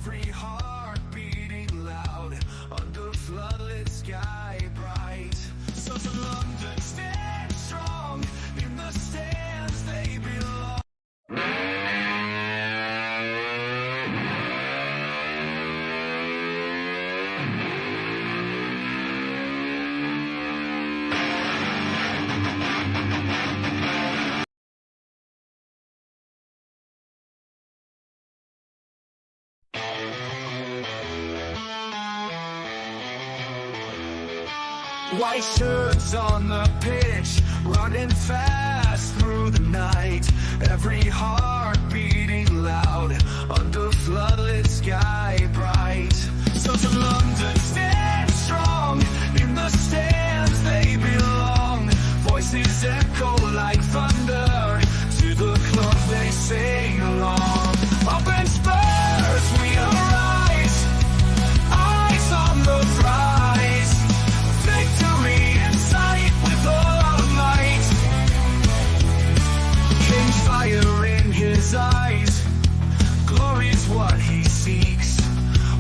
every heart beating loud under floodlit sky bright. So to London, stand strong in the stands they belong. White shirts on the pitch, running fast through the night. Every heart beating loud under floodlit sky bright. So to London, stand strong in the stands they belong. Voices echo like thunder to the club they sing along. Up in Spurs we arise, eyes on the prize. Victory in sight with all our might. King's fire in his eyes, glory's what he seeks.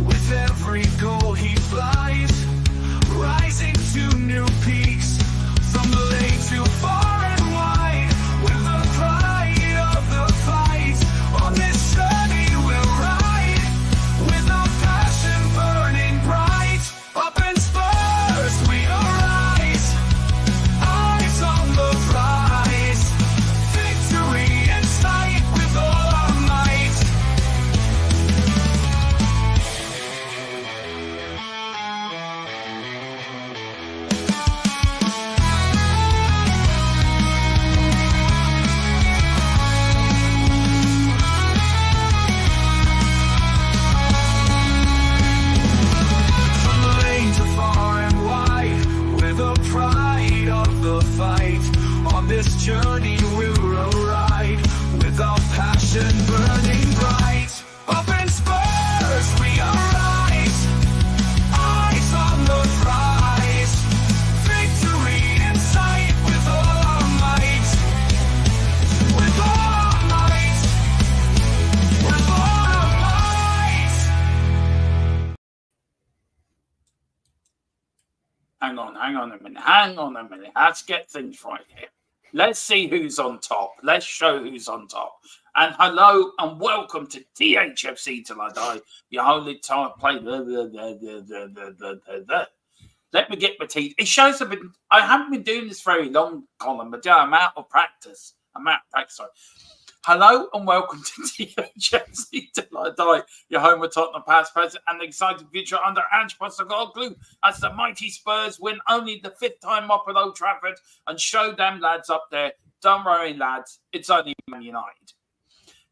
With every goal he flies, rising to new peaks. From the lake to far and wide, with the pride of the fight. On this journey we'll ride, with our passion burning bright. Up in Spurs we arise, eyes on the prize. Victory in sight with all our might. From the lane to far and wide, with the pride of the fight. On this journey we'll ride, with our passion burning bright. Up in Spurs we arise, eyes on the prize. Victory in sight with all our might. With all our might. With all our might. Hang on a minute. Let's get things right here. Let's see who's on top. Let's show who's on top. And hello and welcome to THFC Till I Die. Your only time play. Let me get my teeth. It shows I haven't been doing this very long, Colin, but yeah, I'm out of practice. Sorry. Hello and welcome to THFC Till I Die, your home of Tottenham past, present, and the exciting future under Ange Postecoglou as the mighty Spurs win only the 5th time up at Old Trafford and show them lads up there. Don't worry, lads, it's only Man United.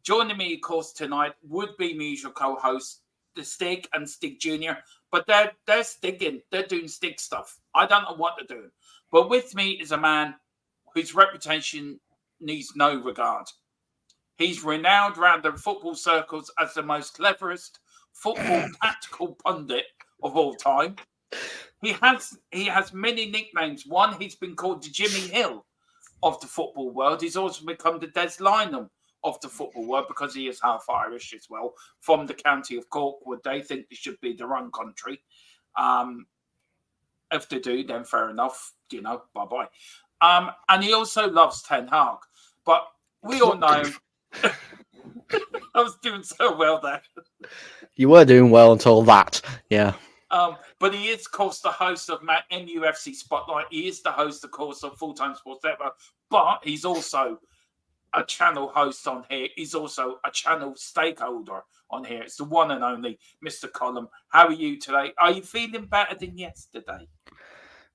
Joining me, of course, tonight would be my usual co-host, the Stig and Stig Jr., but they're stigging. They're doing Stig stuff. I don't know what they're doing. But with me is a man whose reputation needs no regard. He's renowned around the football circles as the most cleverest football tactical pundit of all time. He has many nicknames. One, he's been called the Jimmy Hill of the football world. He's also become the Des Lynam of the football world because he is half Irish as well, from the county of Cork, where they think they should be their own country. If they do, then fair enough, bye-bye. And he also loves Ten Hag. But we all know... I was doing so well there. You were doing well until that, yeah. But he is, of course, the host of MUFC Spotlight. He is the host, of course, of Full Time Sports Network. But he's also a channel host on here. He's also a channel stakeholder on here. It's the one and only Mr. Colin. How are you today? Are you feeling better than yesterday?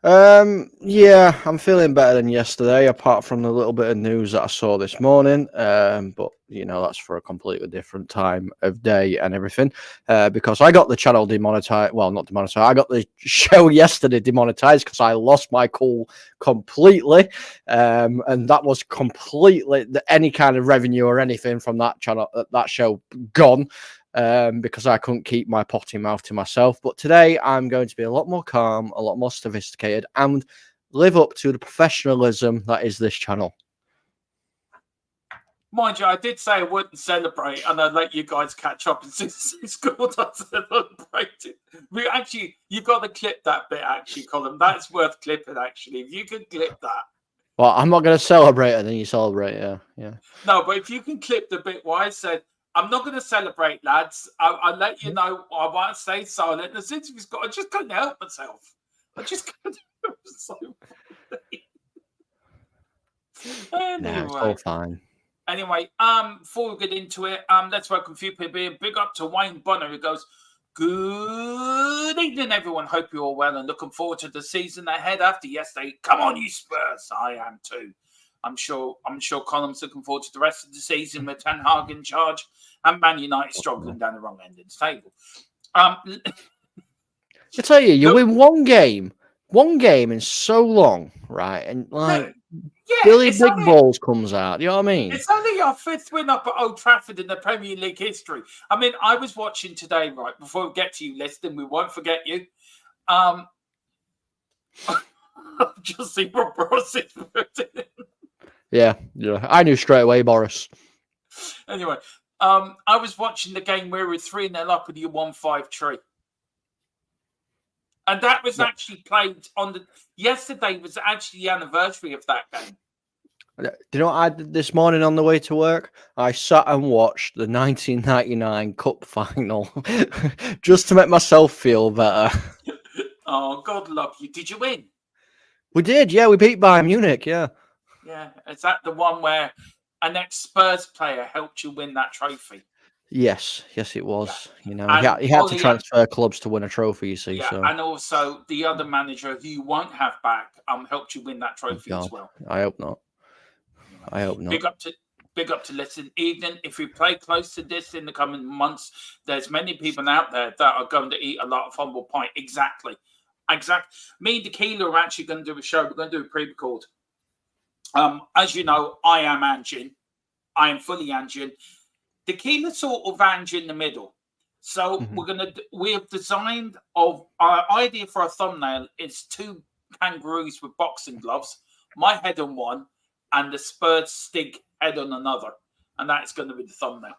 Yeah, I'm feeling better than yesterday, apart from the little bit of news that I saw this morning. But that's for a completely different time of day and everything. Because I got the channel demonetized. Well, not demonetized. I got the show yesterday demonetized because I lost my cool completely. And that was completely any kind of revenue or anything from that channel, that show gone. Because I couldn't keep my potty mouth to myself. But today I'm going to be a lot more calm, a lot more sophisticated, and live up to the professionalism that is this channel. Mind you, I did say I wouldn't celebrate, and I'd let you guys catch up. And since he scored, I celebrated. You've got to clip that bit, actually, Colin. That's worth clipping, actually. If you can clip that. Well, I'm not going to celebrate it, then you celebrate, yeah. No, but if you can clip the bit where I said, I'm not going to celebrate, lads. I'll let you know I won't stay silent. And as soon as he's got, I just couldn't help myself. I just couldn't help myself. Anyway. It's all fine. Anyway, before we get into it, let's welcome a few people here. Big up to Wayne Bonner, who goes, good evening, everyone. Hope you're all well and looking forward to the season ahead after yesterday. Come on, you Spurs. I am too. I'm sure Colin's looking forward to the rest of the season with Ten Hag in charge and Man United struggling down the wrong end of the table. I tell you, you win one game in so long, right? And like Billy Big Balls comes out. You know what I mean? It's only our 5th win up at Old Trafford in the Premier League history. I mean, I was watching today, right, before we get to you, Liston, we won't forget you. I've just seen what Boris is putting. Yeah. I knew straight away, Boris. Anyway, I was watching the game where we were 3-0 up and you won 5-3. And that was actually played on yesterday was actually the anniversary of that game. Do you know what I did this morning on the way to work? I sat and watched the 1999 Cup final just to make myself feel better. Oh, God love you. Did you win? We did, yeah. We beat Bayern Munich, yeah. Yeah. Is that the one where an ex-Spurs player helped you win that trophy? Yes, it was. Yeah. You know, he had to transfer clubs to win a trophy, you see. Yeah, so. And also the other manager who you won't have back helped you win that trophy as well. I hope not. I hope not. Big up to Listen Evening. If we play close to this in the coming months, there's many people out there that are going to eat a lot of humble pie. Exactly. Me and Tequila are actually going to do a show. We're going to do a pre-record. As you know, I am Anjin. I am fully Anjin. Tequila sort of Anjin in the middle. So we have designed our idea for a thumbnail is 2 kangaroos with boxing gloves, my head on one, and the Spurs Stig head on another, and that's going to be the thumbnail.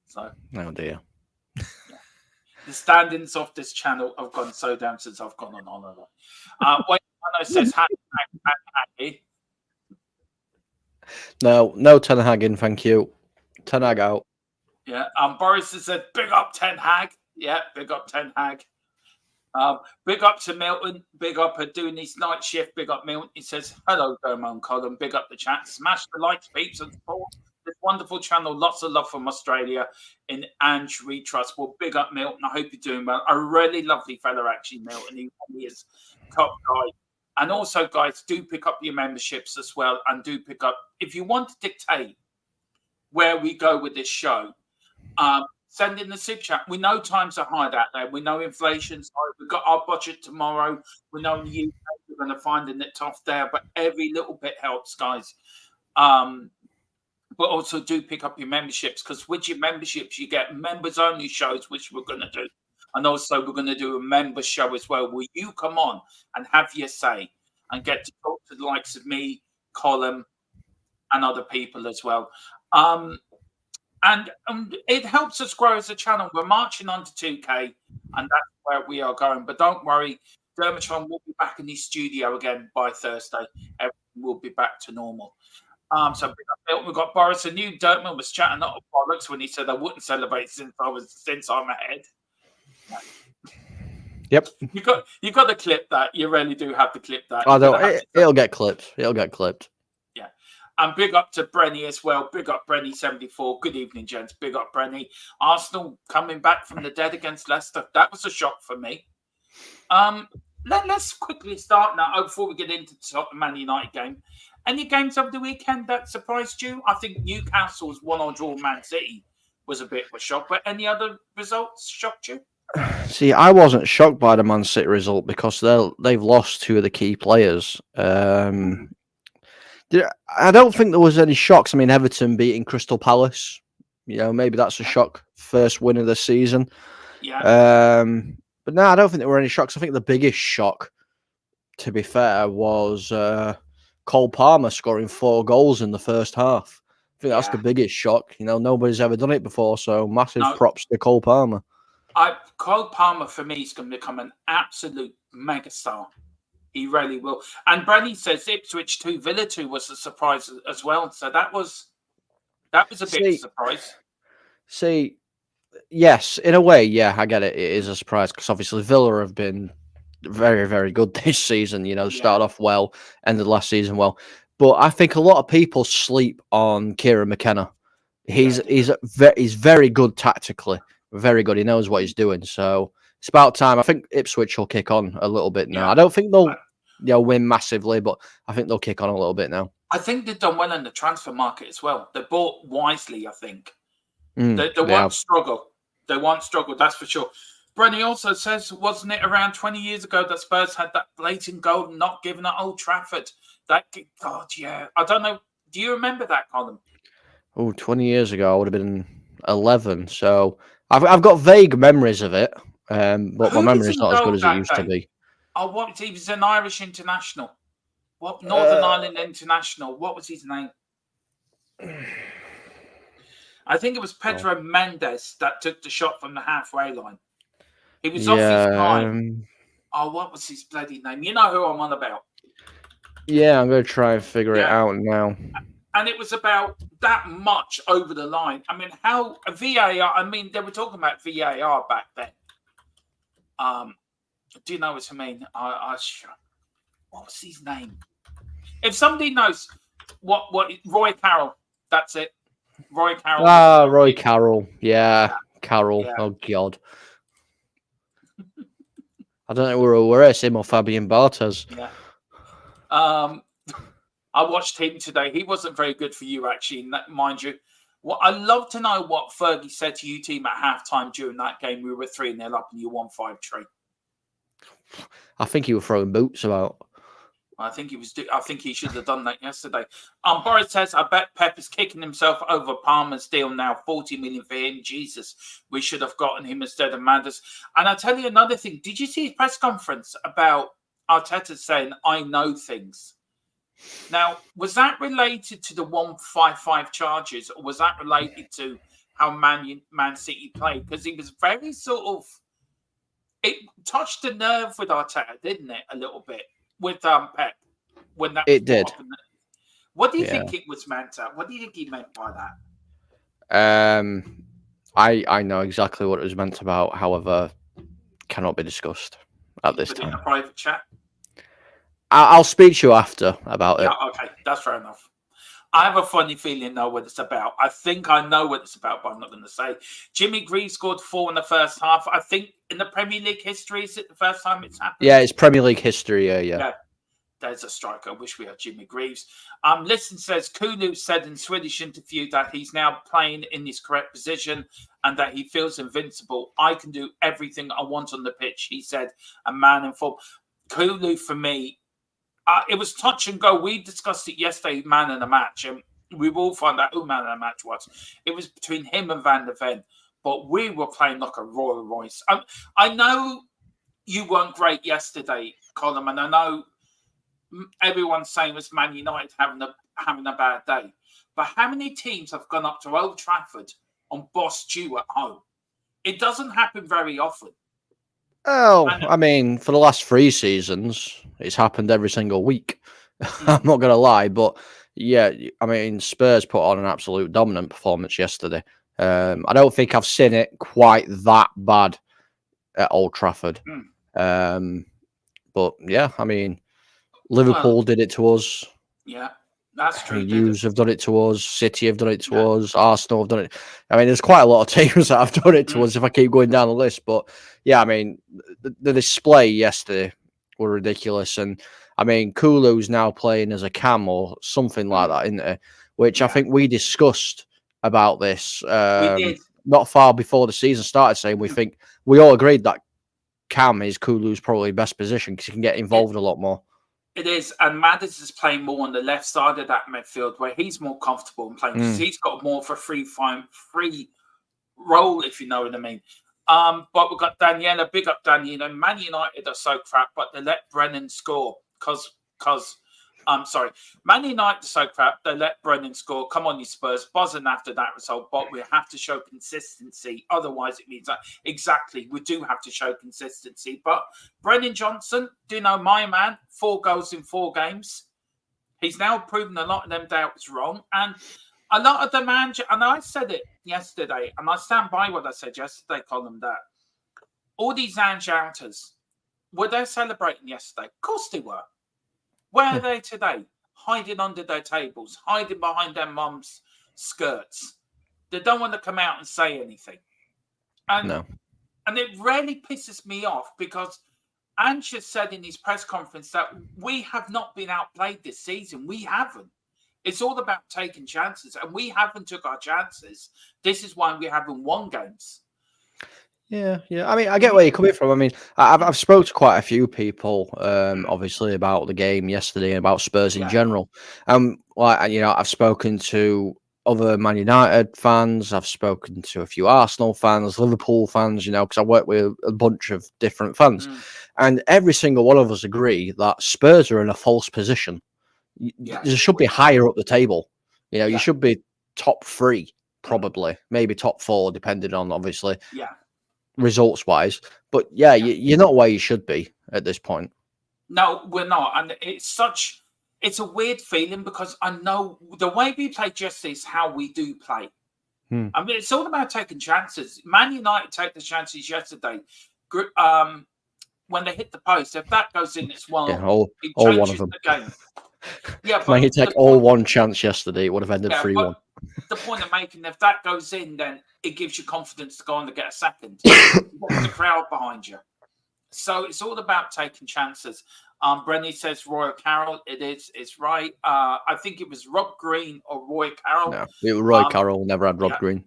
So, oh dear. Yeah. The standings of this channel have gone so down since I've gone on holiday. Wayne says happy. No Ten Hag in, thank you. Ten Hag out. Yeah. Boris has said big up Ten Hag. Yeah, big up Ten Hag. Big up to Milton. Big up at doing his night shift. Big up Milton. He says, hello, Dermo and Colin. Big up the chat. Smash the likes, peeps, and support this wonderful channel. Lots of love from Australia in Ange We Trust. Well, big up, Milton. I hope you're doing well. A really lovely fella, actually, Milton. He is top guy. And also, guys, do pick up your memberships as well. And do pick up, if you want to dictate where we go with this show, send in the super chat. We know times are hard out there. We know inflation's high. We've got our budget tomorrow. We know in the UK we're going to find it tough there, but every little bit helps, guys. But also do pick up your memberships, because with your memberships, you get members-only shows, which we're going to do. And also we're going to do a member show as well, where you come on and have your say and get to talk to the likes of me, Colin, and other people as well. And it helps us grow as a channel. We're marching on to 2K, and that's where we are going. But don't worry, Dermatron will be back in his studio again by Thursday. Everything will be back to normal. So we've got Boris. A new Dirtman was chatting up bollocks when he said I wouldn't celebrate since I'm ahead. Yep. You got to clip that. You really do have to clip that. It'll get clipped. It'll get clipped. Yeah. And big up to Brenny as well. Big up Brenny74. Good evening, gents. Big up Brenny. Arsenal coming back from the dead against Leicester. That was a shock for me. Let's quickly start now before we get into the Man United game. Any games over the weekend that surprised you? I think Newcastle's 1-1 draw Man City was a bit of a shock. But any other results shocked you? See, I wasn't shocked by the Man City result because they've lost 2 of the key players. I don't think there was any shocks. I mean, Everton beating Crystal Palace. You know, maybe that's a shock. First win of the season. Yeah. But no, I don't think there were any shocks. I think the biggest shock, to be fair, was Cole Palmer scoring 4 goals in the first half. I think that's the biggest shock. You know, nobody's ever done it before, so massive No. props to Cole Palmer. Cole Palmer, for me, is going to become an absolute megastar. He really will. And Brenny says Ipswich 2, Villa 2 was a surprise as well. So that was a bit of a surprise. See, yes, in a way, yeah, I get it. It is a surprise because obviously Villa have been very, very good this season. You know, started off well, ended last season well. But I think a lot of people sleep on Kieran McKenna. He's very good tactically, very good. He knows what he's doing. So it's about time. I think Ipswich will kick on a little bit now. Yeah. I don't think they'll win massively, but I think they'll kick on a little bit now. I think they've done well in the transfer market as well. They bought wisely, I think. They won't struggle. They won't struggle, that's for sure. Brenny also says, wasn't it around 20 years ago that Spurs had that blatant goal not given at Old Trafford? God, yeah. I don't know. Do you remember that, Colin? Oh, 20 years ago, I would have been 11. So I've got vague memories of it, but my memory is not as good as it used to be. Oh, what? He was an Irish international. What? Northern Ireland international. What was his name? I think it was Pedro Mendes that took the shot from the halfway line. He was off his time. Oh, what was his bloody name? You know who I'm on about. Yeah, I'm going to try and figure it out now. And it was about that much over the line. I mean, how VAR, I mean, they were talking about VAR back then. Do you know what I mean? What was his name? If somebody knows what Roy Carroll, that's it. Roy Carroll. Roy Carroll. Yeah, Carroll. Yeah. Oh, God. I don't know who were it, him or Fabian Barthez. Yeah. I watched him today. He wasn't very good for you, actually, mind you. Well, I'd love to know what Fergie said to you team at halftime during that game. We were 3-0 up and you won 5-3. I think he was throwing boots about. I think he should have done that yesterday. Boris says, I bet Pep is kicking himself over Palmer's deal now. 40 million for him. Jesus, we should have gotten him instead of Manders. And I'll tell you another thing. Did you see his press conference about Arteta saying, I know things? Now, was that related to the 155 charges, or was that related to how Man City played? Because he was very it touched the nerve with Arteta, didn't it? A little bit with Pep when that it did. What do you think it was meant to? What do you think he meant by that? I know exactly what it was meant about. However, cannot be discussed at this time. In a private chat. I'll speak to you after about it. Yeah, okay, that's fair enough. I have a funny feeling know what it's about. I think I know what it's about, but I'm not going to say. Jimmy Greaves scored 4 in the first half. I think in the Premier League history, is it the first time it's happened? Yeah, it's Premier League history, yeah. There's a striker. I wish we had Jimmy Greaves. Listen says, Kulu said in Swedish interview that he's now playing in his correct position and that he feels invincible. I can do everything I want on the pitch, he said, a man in form. Kulu, for me, it was touch and go. We discussed it yesterday, man in the match, and we will find out who man in the match was. It was between him and Van der Ven, but we were playing like a Royal Royce. I know you weren't great yesterday, Colin, and I know everyone's saying it was Man United having a bad day. But how many teams have gone up to Old Trafford on Boss Stew at home? It doesn't happen very often. Oh, I mean, for the last 3 seasons, it's happened every single week. I'm not going to lie, but yeah, I mean, Spurs put on an absolute dominant performance yesterday. I don't think I've seen it quite that bad at Old Trafford. But yeah, I mean, Liverpool did it to us. Yeah, that's true. Hughes have done it to us. City have done it to us. Arsenal have done it. I mean, there's quite a lot of teams that have done it to us if I keep going down the list. But yeah, I mean, the display yesterday were ridiculous. And I mean, Kulu's now playing as a cam or something like that, isn't it? Which I think we discussed about this not far before the season started, saying we all agreed that cam is Kulu's probably best position because he can get involved a lot more. It is, and Maddis is playing more on the left side of that midfield where he's more comfortable in playing because he's got more of a free role, if you know what I mean. But we've got Daniela, big up Daniela. Man United are so crap, but they let Brennan score because I'm sorry. Man United are so crap. They let Brennan score. Come on, you Spurs. Buzzing after that result. But we have to show consistency. Otherwise, it means that exactly we do have to show consistency. But Brennan Johnson, do you know my man? 4 goals in 4 games. He's now proven a lot of them doubts wrong. And a lot of the and I said it yesterday, and I stand by what I said yesterday, Colin, that all these Ange-outers, were they celebrating yesterday? Of course they were. Where are they today? Hiding under their tables, hiding behind their mum's skirts. They don't want to come out and say anything. And it really pisses me off because Ange has said in his press conference that we have not been outplayed this season. We haven't. It's all about taking chances, and we haven't took our chances. This is why we haven't won games. Yeah. I mean, I get where you're coming from. I mean, I've spoke to quite a few people, obviously, about the game yesterday and about Spurs in general. I've spoken to other Man United fans. I've spoken to a few Arsenal fans, Liverpool fans. Because I work with a bunch of different fans, and every single one of us agree that Spurs are in a false position. You should be higher up the table. You should be top 3, probably, maybe top 4, depending on obviously. Results wise, but you're not where you should be at this point. No, we're not, and it's a weird feeling because I know the way we play just is how we do play. I mean, it's all about taking chances. Man United take the chances yesterday. When they hit the post, if that goes in, it's one. All one of them. The game. Yeah, but you take all one chance yesterday, it would have ended 3-1. The point I'm making, if that goes in, then it gives you confidence to go on to get a second. There's a crowd behind you. So it's all about taking chances. Brenny says Roy Carroll. It is. It's right. I think it was Rob Green or Roy Carroll. No, it was Roy Carroll. Never had Rob Green.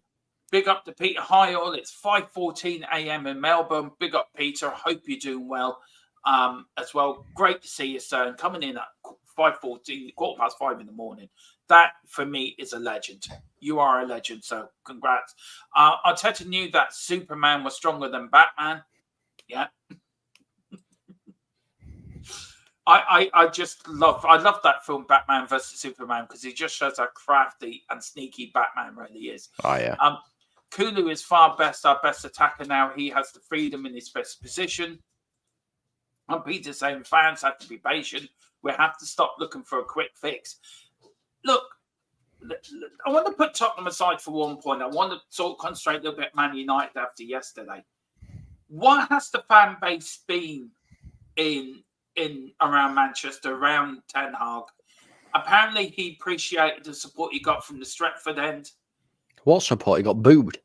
Big up to Peter Hyall. It's 5:14 a.m. in Melbourne. Big up, Peter. Hope you're doing well as well. Great to see you, sir. And coming in at 5:14, 5:15 in the morning. That, for me, is a legend. You are a legend, so congrats. Arteta knew that Superman was stronger than Batman. Yeah. I love that film, Batman versus Superman, because he just shows how crafty and sneaky Batman really is. Oh, yeah. Kulu is our best attacker now. He has the freedom in his best position. And Peter saying fans have to be patient. We have to stop looking for a quick fix. Look, I want to put Tottenham aside for one point. I want to sort of concentrate a little bit Man United after yesterday. What has the fan base been in around Manchester, around Ten Hag? Apparently, he appreciated the support he got from the Stretford end. What support? He got booed.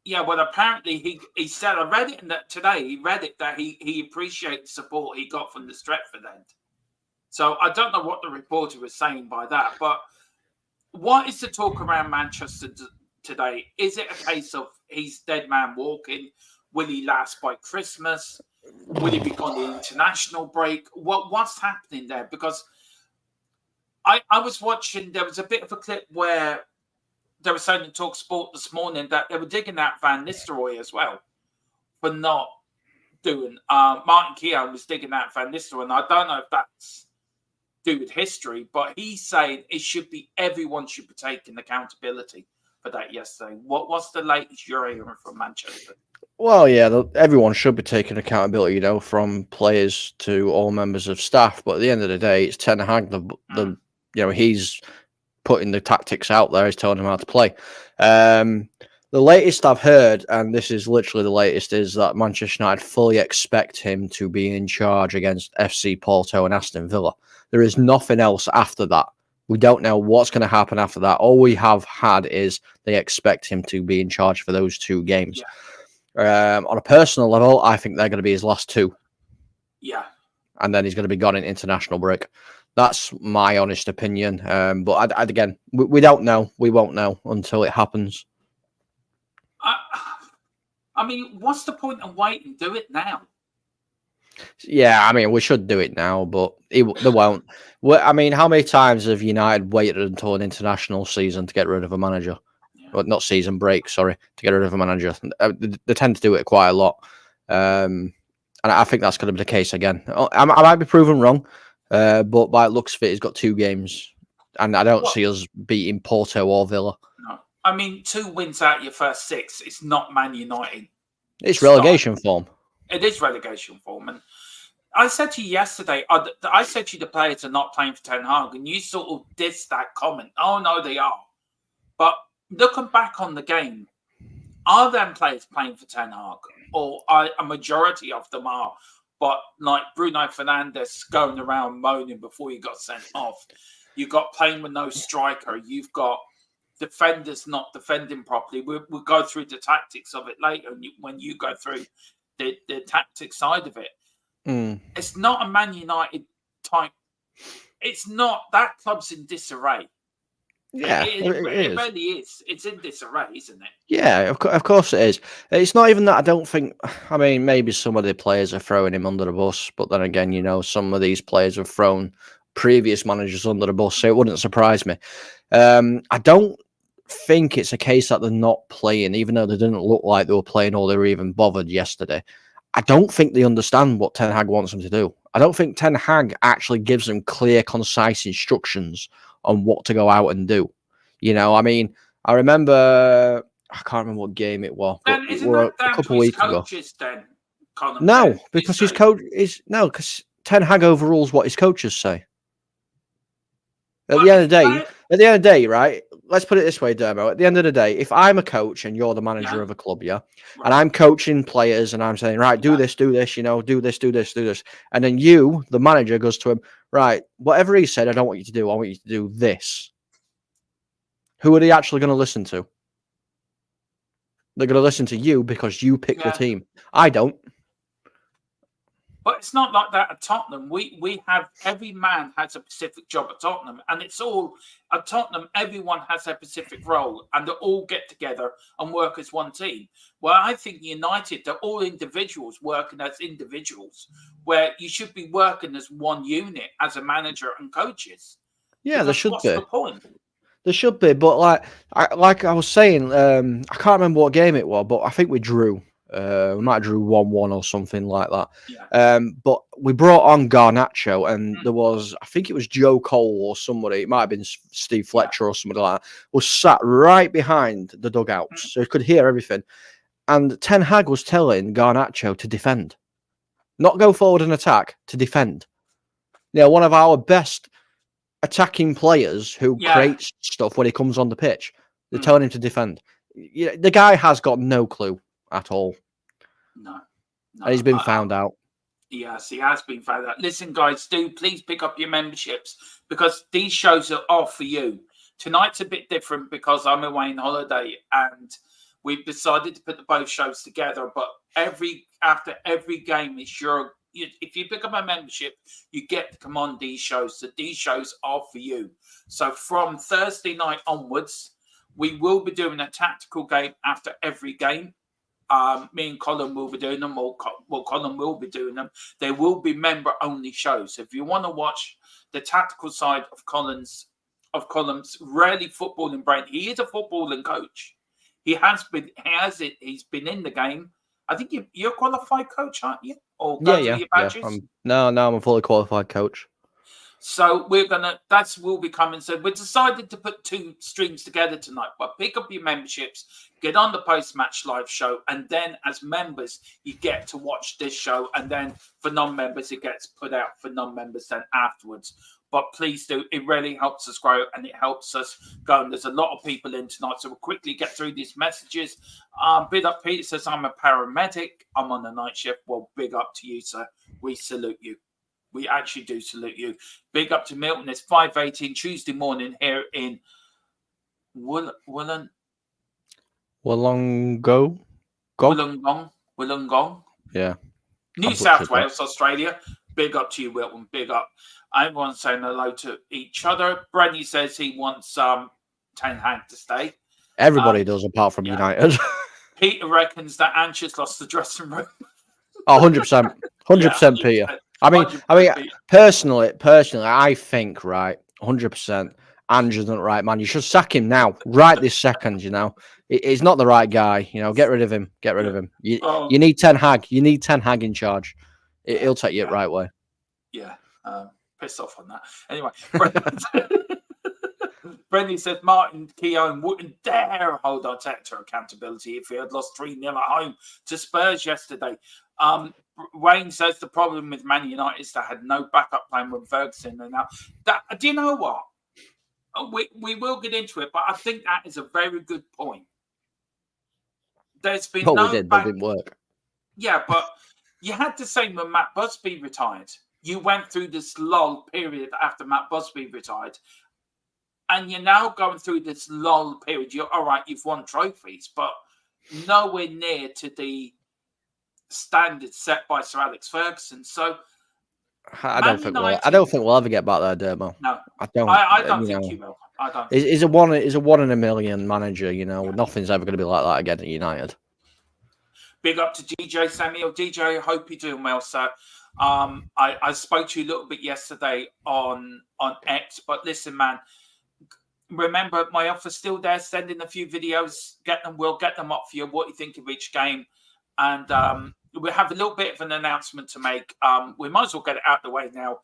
Yeah, well, apparently he said, I read it today. He read it that he appreciated the support he got from the Stretford end. So I don't know what the reporter was saying by that, but what is the talk around Manchester today? Is it a case of he's dead man walking? Will he last by Christmas? Will he be on the international break? What's happening there? Because I was watching, there was a bit of a clip where they were saying in Talk Sport this morning that they were digging out Van Nistelrooy as well for not doing. Martin Keown was digging out Van Nistelrooy, and I don't know if that's do with history, but he's saying everyone should be taking accountability for that yesterday. What's the latest you're hearing from Manchester? Well, yeah, everyone should be taking accountability, from players to all members of staff. But at the end of the day, it's Ten Hag. He's putting the tactics out there. He's telling them how to play. The latest I've heard, and this is literally the latest, is that Manchester United fully expect him to be in charge against FC Porto and Aston Villa. There is nothing else after that. We don't know what's going to happen after that. All we have had is they expect him to be in charge for those 2 games. Yeah. On a personal level, I think they're going to be his last 2. Yeah. And then he's going to be gone in international break. That's my honest opinion. But again, we don't know. We won't know until it happens. I mean, what's the point of waiting? Do it now. Yeah, I mean, we should do it now, but they won't. I mean, how many times have United waited until an international season to get rid of a manager? Yeah. Well, not season break, sorry, to get rid of a manager. They tend to do it quite a lot. And I think that's going to be the case again. I might be proven wrong, But by looks of it, he's got 2 games, and I don't Well, see us beating Porto or Villa. no. I mean, 2 wins out of your first 6. It's not Man United. It's relegation form. It is relegation form. And I said to you yesterday, I said to you the players are not playing for Ten Hag, and you sort of dissed that comment. Oh, no, they are. But looking back on the game, are them players playing for Ten Hag? Or a majority of them are? But like Bruno Fernandes going around moaning before he got sent off. You've got playing with no striker. You've got defenders not defending properly. We'll go through the tactics of it later when you go through the tactics side of it. It's not a Man United type. It's not. That club's in disarray. Yeah, it really is. It's in disarray, isn't it? Yeah, of course it is. It's not even that I don't think. I mean, maybe some of the players are throwing him under the bus, but then again, you know, some of these players have thrown previous managers under the bus, so it wouldn't surprise me. I don't think it's a case that they're not playing, even though they didn't look like they were playing or they were even bothered yesterday. I don't think they understand what Ten Hag wants them to do. I don't think Ten Hag actually gives them clear, concise instructions on what to go out and do. You know, I mean, I remember, I can't remember what game it was, but Then isn't it were that down a couple to his weeks ago. coaches then, Colin? No, because his coach is no, because Ten Hag overrules what his coaches say. At the end of the day, right? Let's put it this way, Dermo. At the end of the day, if I'm a coach and you're the manager of a club, and I'm coaching players and I'm saying, right, do this, you know, do this, and then you, the manager, goes to him, right, whatever he said, I don't want you to do. I want you to do this. Who are they actually going to listen to? They're going to listen to you because you pick the team. I don't. But it's not like that at Tottenham. We have, every man has a specific job at Tottenham, and it's all at Tottenham. Everyone has their specific role, and they all get together and work as one team. Well, I think United, they're all individuals working as individuals, where you should be working as one unit as a manager and coaches. Yeah, there should be. What's the point? There should be, but like I was saying, I can't remember what game it was, but I think we drew. We might have drew 1-1 or something like that. Yeah. But we brought on Garnacho, and there was, I think it was Joe Cole or somebody, it might have been Steve Fletcher or somebody like that, was sat right behind the dugouts, so he could hear everything. And Ten Hag was telling Garnacho to defend, not go forward and attack, to defend. You know, one of our best attacking players who creates stuff when he comes on the pitch. They're telling him to defend. You know, the guy has got no clue at all. No. And he's been found out. Yes, he has been found out. Listen, guys, do please pick up your memberships because these shows are off for you. Tonight's a bit different because I'm away on holiday and we've decided to put both shows together. But after every game, it's if you pick up a membership, you get to come on these shows. So these shows are for you. So from Thursday night onwards, we will be doing a tactical game after every game. Me and Colin will be doing them, or Colin will be doing them. They will be member-only shows. If you want to watch the tactical side of Colin's really footballing brain, he is a footballing coach. He's been in the game. I think you're a qualified coach, aren't you? Or yeah. No, I'm a fully qualified coach. So will be coming. So we decided to put 2 streams together tonight. But pick up your memberships, get on the post-match live show, and then as members, you get to watch this show. And then for non-members, it gets put out for non-members then afterwards. But please do. It really helps us grow and it helps us go. And there's a lot of people in tonight. So we'll quickly get through these messages. Big up Peter says, I'm a paramedic. I'm on the night shift. Well, big up to you, sir. We salute you. We actually do salute you. Big up to Milton. It's 5:18 Tuesday morning here in Wollongong. Yeah. New South Wales, Australia. Big up to you, Wilton. Big up. Everyone's saying hello to each other. Brenny says he wants Ten Hag to stay. Everybody does, apart from United. Peter reckons that Ange's lost the dressing room. Oh, 100%. 100% Peter. I mean, personally, I think, right, 100%, Ange isn't the right man. You should sack him now, right this second, you know. He's not the right guy, you know. Get rid of him. Get rid of him. You need Ten Hag. You need Ten Hag in charge. He'll take you the right way. Yeah. Pissed off on that. Anyway, Brendan says Martin Keown wouldn't dare hold Arteta to accountability if he had lost 3-0 at home to Spurs yesterday. Wayne says the problem with Man United is they had no backup plan with Ferguson. And now, do you know what? We will get into it, but I think that is a very good point. There's been we did, but it didn't work. Yeah, but you had the same when Matt Busby retired. You went through this lull period after Matt Busby retired, and you're now going through this lull period. You're all right. You've won trophies, but nowhere near to the standards set by Sir Alex Ferguson. So I don't think we'll ever get back there, Dermo. No, I don't. I don't think you will. I don't. He's a 1 in a million manager. You know, nothing's ever going to be like that again at United. Big up to DJ Samuel. DJ, I hope you're doing well, sir. I spoke to you a little bit yesterday on X, but listen, man. Remember, my offer's still there. Send in a few videos. We'll get them up for you. What you think of each game, and we have a little bit of an announcement to make. We might as well get it out of the way now.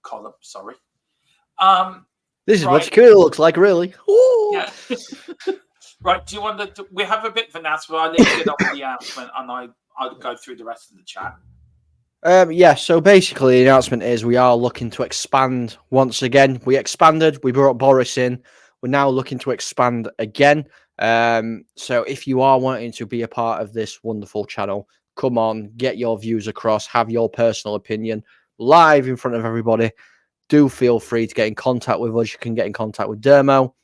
Column. Sorry. This is what tequila looks like, really. Ooh. Yeah. Right. Do you want to? We have a bit of an announcement. I'll let you get off the announcement, and I'll go through the rest of the chat. Yeah, so basically the announcement is we are looking to expand once again. We expanded, we brought Boris in. We're now looking to expand again. So if you are wanting to be a part of this wonderful channel, come on, get your views across, have your personal opinion live in front of everybody. Do feel free to get in contact with us. You can get in contact with Dermo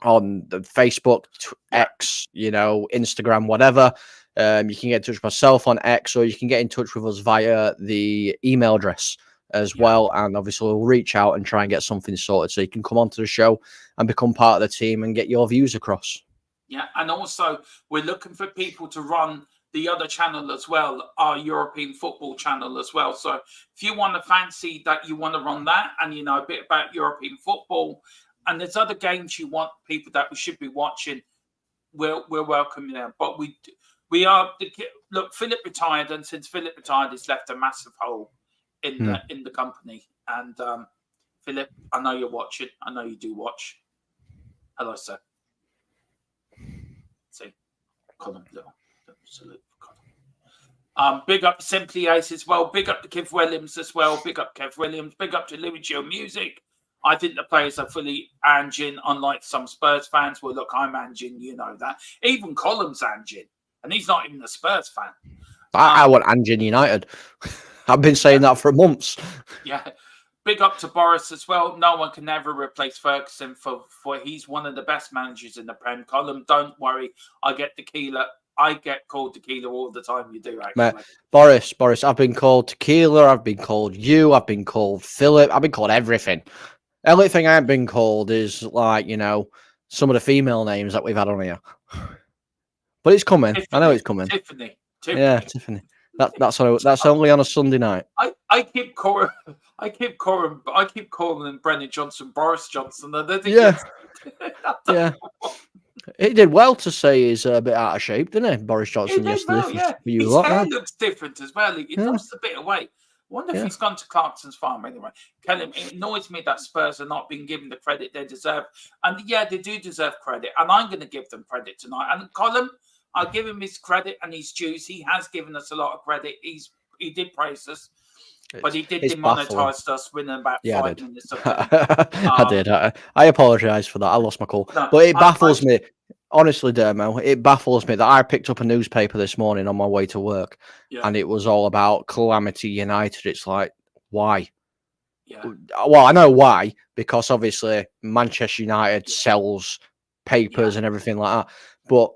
on the Facebook, X, Instagram, whatever. You can get in touch with myself on X, or you can get in touch with us via the email address as well. And obviously we'll reach out and try and get something sorted so you can come onto the show and become part of the team and get your views across. Yeah, and also we're looking for people to run the other channel as well, our European football channel as well. So if you want to fancy that, you want to run that, and you know a bit about European football, and there's other games you want people that we should be watching, we're welcoming them. But we are look. Philip retired, and since Philip retired, it's left a massive hole in the company. And Philip, I know you're watching. I know you do watch. Hello, sir. See, Colin, salute for Colin. Big up Simply Ace as well. Big up to Kev Williams as well. Big up Kev Williams. Big up to Louis Gio Music. I think the players are fully Anjin, unlike some Spurs fans. Well, look, I'm Anjin, you know that. Even Colin's Anjin. And he's not even a Spurs fan. I want Anjin United. I've been saying that for months. Yeah. Big up to Boris as well. No one can ever replace Ferguson for he's one of the best managers in the Prem. Colin, don't worry. I get tequila. I get called tequila all the time. You do, actually. Mate, Boris, I've been called tequila. I've been called you. I've been called Philip. I've been called everything. The only thing I haven't been called is some of the female names that we've had on here. But it's coming. Tiffany, I know it's coming. Tiffany. Yeah, Tiffany. That's only on a Sunday night. I keep calling Brendan Johnson Boris Johnson. Yeah. Yeah. He did well to say he's a bit out of shape, didn't he, Boris Johnson, yesterday? Well, yeah. His hair looks different as well. He lost a bit of weight. Wonder if he's gone to Clarkson's farm anyway. It annoys me that Spurs are not being given the credit they deserve. And yeah, they do deserve credit. And I'm going to give them credit tonight. And Colin, I'll give him his credit and his dues. He has given us a lot of credit. He did praise us. But he did demonetize us within about 5 minutes of it. I did. I apologise for that. I lost my cool. No, but it baffles me. Honestly, Dermo, it baffles me that I picked up a newspaper this morning on my way to work and it was all about Calamity United. It's like, why? Yeah. Well, I know why, because obviously Manchester United sells papers and everything like that. But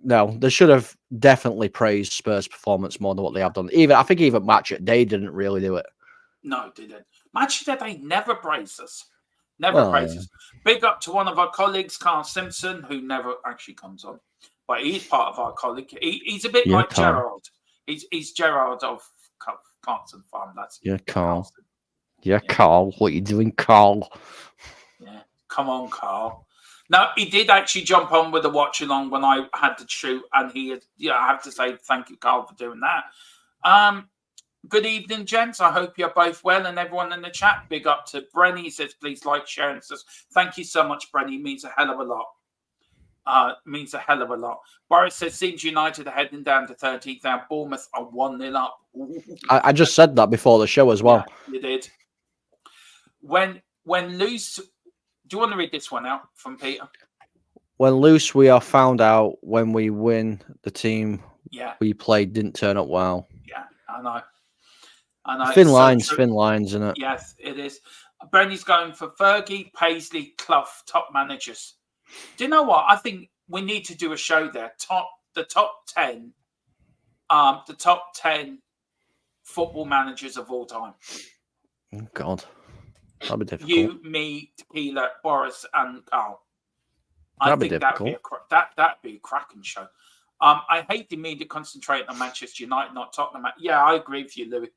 no, they should have definitely praised Spurs' performance more than what they have done. I think even Match It Day didn't really do it. No, they didn't. Match It Day never praised us. Never praises. Big up to one of our colleagues, Carl Simpson, who never actually comes on, but he's part of our colleague. He's a bit like Carl. Gerard. He's Gerard of Clarkson Farm. That's Carl. Yeah, Carl. What are you doing, Carl? Yeah, come on, Carl. Now he did actually jump on with a watch along when I had to shoot, and he had. I have to say thank you, Carl, for doing that. Good evening, gents. I hope you're both well, and everyone in the chat. Big up to Brenny. He says, please like, share, and says, thank you so much, Brenny. Means a hell of a lot. Means a hell of a lot. Boris says, seems United are heading down to 13th. Now Bournemouth are 1-0 up. I just said that before the show as well. Yeah, you did. When loose, do you want to read this one out from Peter? When loose, we are found out. When we win, the team we played didn't turn up well. Yeah, I know. Thin lines, isn't it? Yes, it is. Brenny's going for Fergie, Paisley, Clough, top managers. Do you know what? I think we need to do a show there. The top 10 football managers of all time. Oh, God, that'd be difficult. You, me, Tequila, Boris, and Carl. That'd be difficult. That'd be a cracking show. I hate the media concentrating on Manchester United, not Tottenham. Yeah, I agree with you, Louis.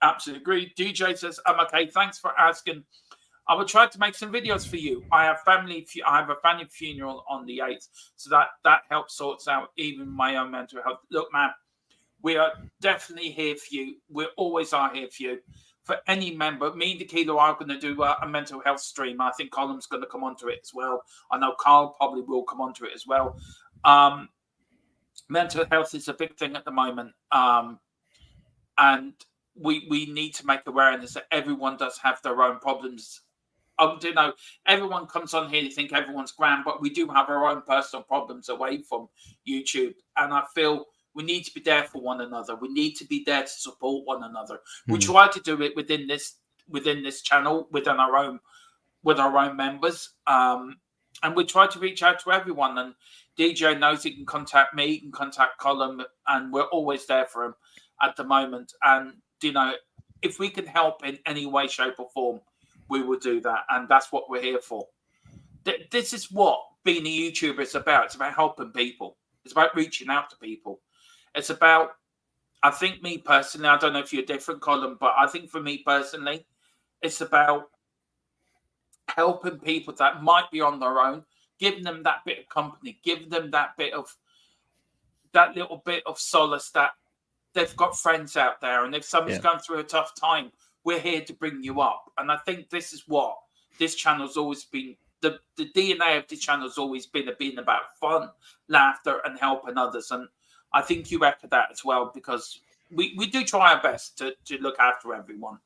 Absolutely agree. DJ says, I'm okay. Thanks for asking. I will try to make some videos for you. I have a family funeral on the 8th, so that helps sorts out even my own mental health. Look, man, we are definitely here for you. We always are here for you. For any member, me and Tequila are going to do a mental health stream. I think Colum's going to come onto it as well. I know Carl probably will come onto it as well. Mental health is a big thing at the moment, and we need to make awareness that everyone does have their own problems. Everyone comes on here to think everyone's grand, but we do have our own personal problems away from YouTube. And I feel we need to be there for one another. We need to be there to support one another. We try to do it within this channel, with our own members, and we try to reach out to everyone. And DJ knows he can contact me, he can contact Colin, and we're always there for him at the moment. And if we can help in any way, shape, or form, we will do that. And that's what we're here for. This is what being a YouTuber is about. It's about helping people. It's about reaching out to people. It's about, I think, me personally, I don't know if you're different, Colin, but I think for me personally, it's about helping people that might be on their own, giving them that bit of company, giving them that little bit of solace that they've got friends out there. And if someone's going through a tough time, we're here to bring you up. And I think this is what this channel's always been. The DNA of this channel has always been about fun, laughter, and helping others. And I think you echo that as well, because we do try our best to look after everyone,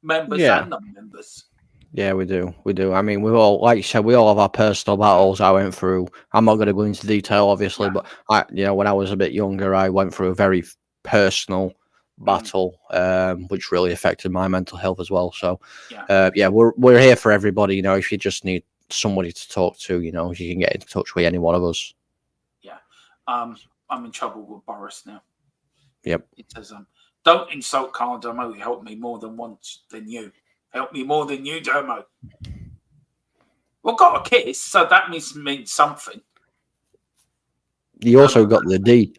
members and non-members. Yeah, we do. I mean, we all, like you said, we all have our personal battles I went through. I'm not going to go into detail, obviously, but when I was a bit younger, I went through a very personal battle, which really affected my mental health as well. So, we're here for everybody. If you just need somebody to talk to, you can get in touch with any one of us. Yeah. I'm in trouble with Boris now. Yep. It says, don't insult Carl Domo. He helped me more than once than you. Help me more than you, Domo. Well, got a kiss, so that means something. You also got the D.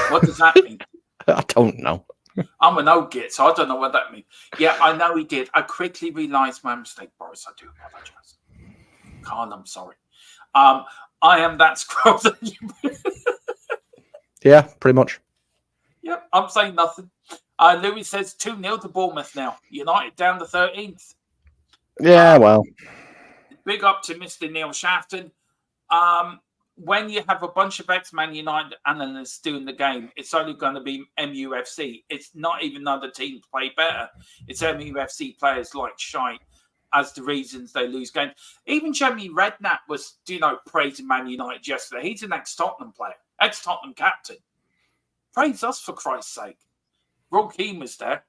What does that mean? I don't know. I'm an old git, so I don't know what that means. Yeah, I know he did. I quickly realised my mistake, Boris. I do apologise. Carl, I'm sorry. I am that scrub that you... Yeah, pretty much. Yep, I'm saying nothing. Louis says 2-0 to Bournemouth now. United down to 13th. Yeah, well. Big up to Mr. Neil Shafton. When you have a bunch of ex-Man United analysts doing the game, it's only going to be MUFC. It's not even other teams play better. It's MUFC players like shite as the reasons they lose games. Even Jeremy Redknapp was, praising Man United yesterday. He's an ex-Tottenham player, ex-Tottenham captain. Praise us, for Christ's sake. Roy Keane was there.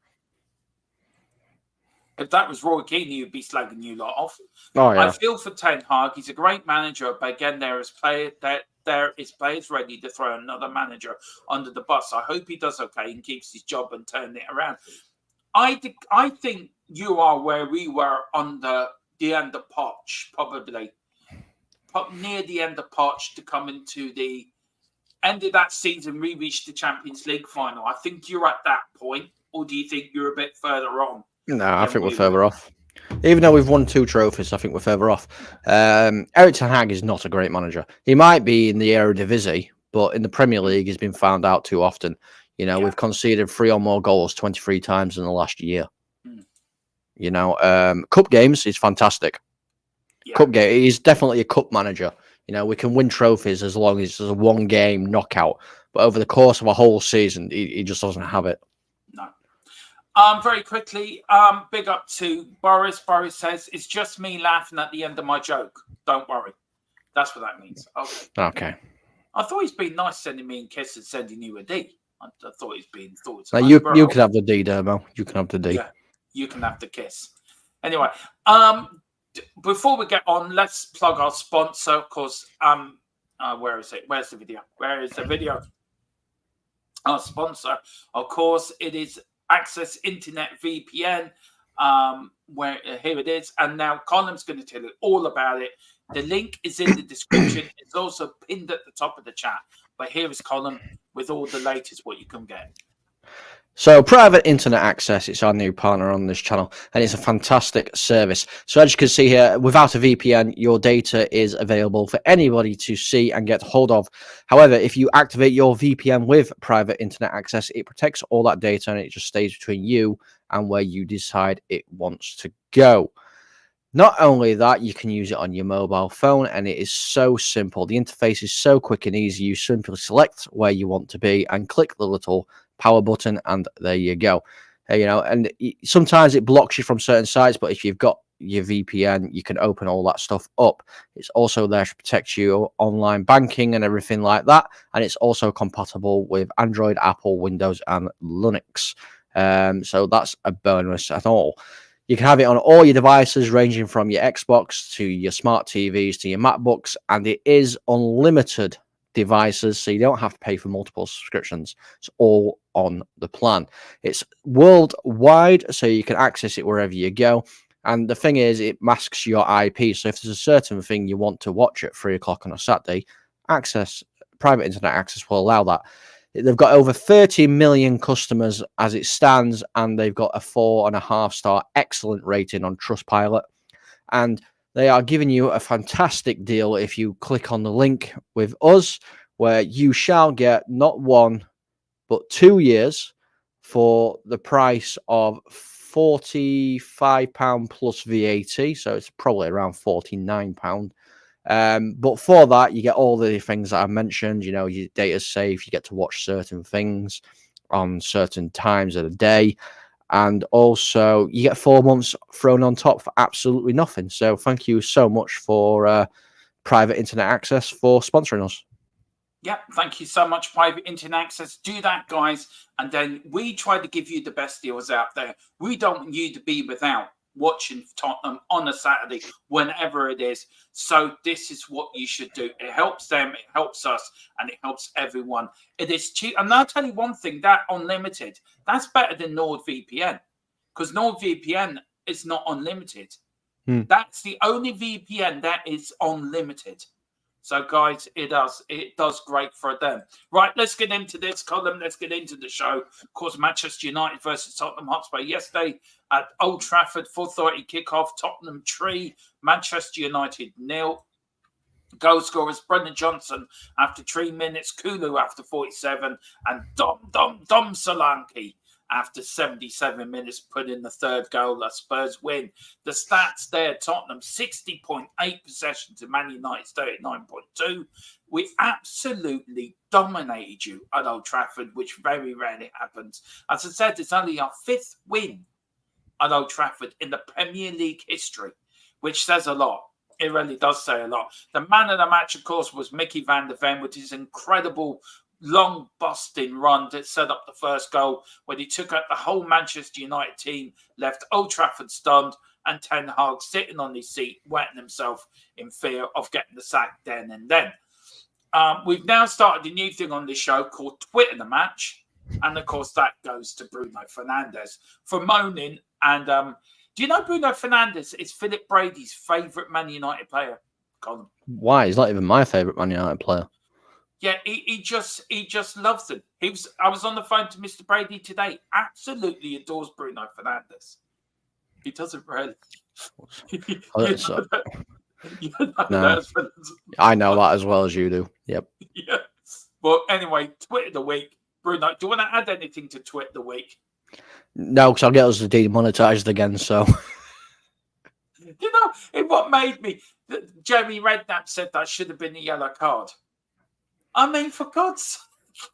If that was Roy Keane, he'd be slagging you lot off. Oh, yeah. I feel for Ten Hag. He's a great manager, but again, there is players ready to throw another manager under the bus. I hope he does okay and keeps his job and turn it around. I think you are where we were on the end of Poch, probably. Near the end of Poch to come into the end of that season, we reached the Champions League final. I think you're at that point, or do you think you're a bit further on? No, I think we're further off. Even though we've won 2 trophies, I think we're further off. Erik ten Hag is not a great manager. He might be in the Eredivisie, but in the Premier League, he's been found out too often. You know, we've conceded 3 or more goals 23 times in the last year. You know, cup games is fantastic. Cup game, he's definitely a cup manager. You know, we can win trophies as long as it's a 1 game knockout. But over the course of a whole season, he just doesn't have it. No. Very quickly, big up to Boris. Boris says, it's just me laughing at the end of my joke. Don't worry. That's what that means. Okay. I thought he's been nice sending me a kiss and sending you a D. I thought he's been thoughts. Now you can have the D, Dermo. You can have the D. Yeah, you can have the kiss. Anyway, before we get on, let's plug our sponsor. Of course, where is it? Where's the video? Where is the video? Our sponsor, of course, it is Access Internet VPN. Where here it is, and now Colin's going to tell you all about it. The link is in the description. It's also pinned at the top of the chat. But here is Colin with all the latest what you can get. So Private Internet Access, it's our new partner on this channel, and it's a fantastic service. So as you can see here, without a VPN, your data is available for anybody to see and get hold of. However, if you activate your VPN with Private Internet Access, it protects all that data and it just stays between you and where you decide it wants to go. Not only that, you can use it on your mobile phone, and it is so simple. The interface is so quick and easy. You simply select where you want to be and click the little power button, and there you go. You know, and sometimes it blocks you from certain sites, but if you've got your VPN, you can open all that stuff up. It's also there to protect your online banking and everything like that, and it's also compatible with Android, Apple, Windows, and Linux. So that's a bonus at all. You can have it on all your devices, ranging from your Xbox to your smart TVs to your MacBooks, and it is unlimited devices, so you don't have to pay for multiple subscriptions. It's all on the plan. It's worldwide, so you can access it wherever you go. And the thing is, it masks your IP. So if there's a certain thing you want to watch at 3 o'clock on a Saturday, Private Internet Access will allow that. They've got over 30 million customers as it stands, and they've got a 4.5-star excellent rating on Trustpilot. And they are giving you a fantastic deal if you click on the link with us, where you shall get not 1, but 2 years for the price of £45 plus VAT. So it's probably around £49. But for that, you get all the things that I mentioned. You know, your data's safe. You get to watch certain things on certain times of the day. And also, you get 4 months thrown on top for absolutely nothing. So thank you so much for Private Internet Access for sponsoring us. Yeah, thank you so much, Private Internet Access. Do that, guys. And then we try to give you the best deals out there. We don't want you to be without watching Tottenham on a Saturday, whenever it is. So this is what you should do. It helps them, it helps us, and it helps everyone. It is cheap. And I'll tell you one thing, that unlimited, that's better than NordVPN, because NordVPN is not unlimited. That's the only VPN that is unlimited. So, guys, it does great for them. Right, let's get into this column. Let's get into the show. Of course, Manchester United versus Tottenham Hotspur yesterday at Old Trafford, 4:30 kickoff. Tottenham 3, Manchester United 0. Goal scorers Brendan Johnson after 3 minutes, Kulu after 47, and Dom Solanke after 77 minutes put in the third goal. The Spurs win. The stats there, Tottenham 60.8 possession to Man United's 39.2. We absolutely dominated you at Old Trafford, which very rarely happens. As I said, it's only our 5th win at Old Trafford in the Premier League history, which says a lot. It really does say a lot. The man of the match, of course, was Mickey van der Ven with his incredible long busting run that set up the first goal when he took out the whole Manchester United team, left Old Trafford stunned, and Ten Hag sitting on his seat, wetting himself in fear of getting the sack then and then. We've now started a new thing on this show called Twitter the Match, and of course that goes to Bruno Fernandes for moaning. And do you know Bruno Fernandes is Philip Brady's favourite Man United player, Colin? Why? He's not even my favourite Man United player. Yeah, he just loves him. I was on the phone to Mr. Brady today. Absolutely adores Bruno Fernandes. He doesn't really. No, I know that as well as you do. Yep. Yes. Well, anyway, Twitter the week. Bruno Bruno, do you want to add anything to Twit the week? No, because I'll get us demonetized again. So, You know, what made me, Jeremy Redknapp said that should have been a yellow card. I mean, for God's sake.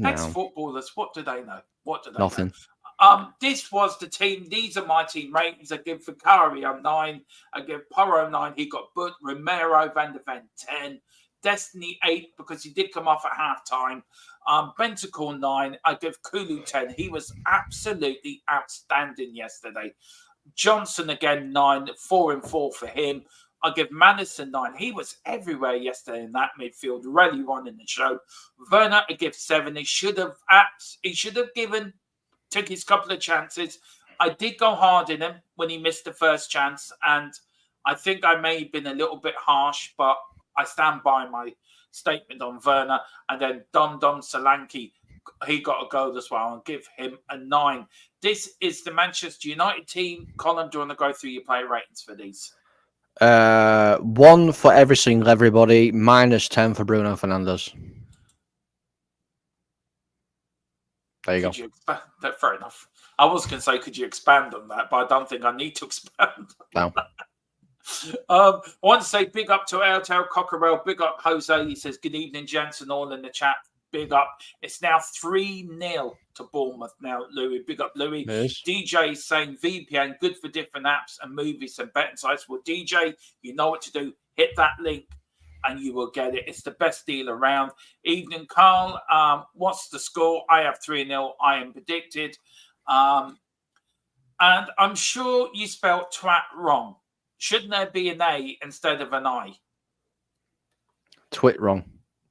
Ex-footballers, what do they know? What do they nothing. know? This was the team. These are my team ratings. I give Vicario 9. I give Porro 9. He got booked. Romero Van der Ven 10. Destiny 8 because he did come off at half-time. Bentancur 9. I give Kulu 10. He was absolutely outstanding yesterday. Johnson again 9. 4 and 4 for him. I give Madison 9. He was everywhere yesterday in that midfield, really running the show. Werner, I give 7. He should have took his couple of chances. I did go hard in him when he missed the first chance, and I think I may have been a little bit harsh, but I stand by my statement on Werner. And then Dom Solanke, he got a goal as well, and give him a 9. This is the Manchester United team. Colin, do you want to go through your player ratings for these? 1 for everybody, -10 for Bruno Fernandes. There you go. Fair enough. I was going to say, could you expand on that? But I don't think I need to expand. No. I want to say big up to Airtel Cockerell. Big up Jose. He says, good evening, gents, and all in the chat. Big up. It's now 3-0 to Bournemouth now, Louis. Big up, Louis. Yes. DJ is saying VPN, good for different apps and movies and betting sites. Well, DJ, you know what to do. Hit that link and you will get it. It's the best deal around. Evening, Carl. What's the score? I have 3-0. I am predicted. And I'm sure you spelled twat wrong. Shouldn't there be an A instead of an I? Twit wrong.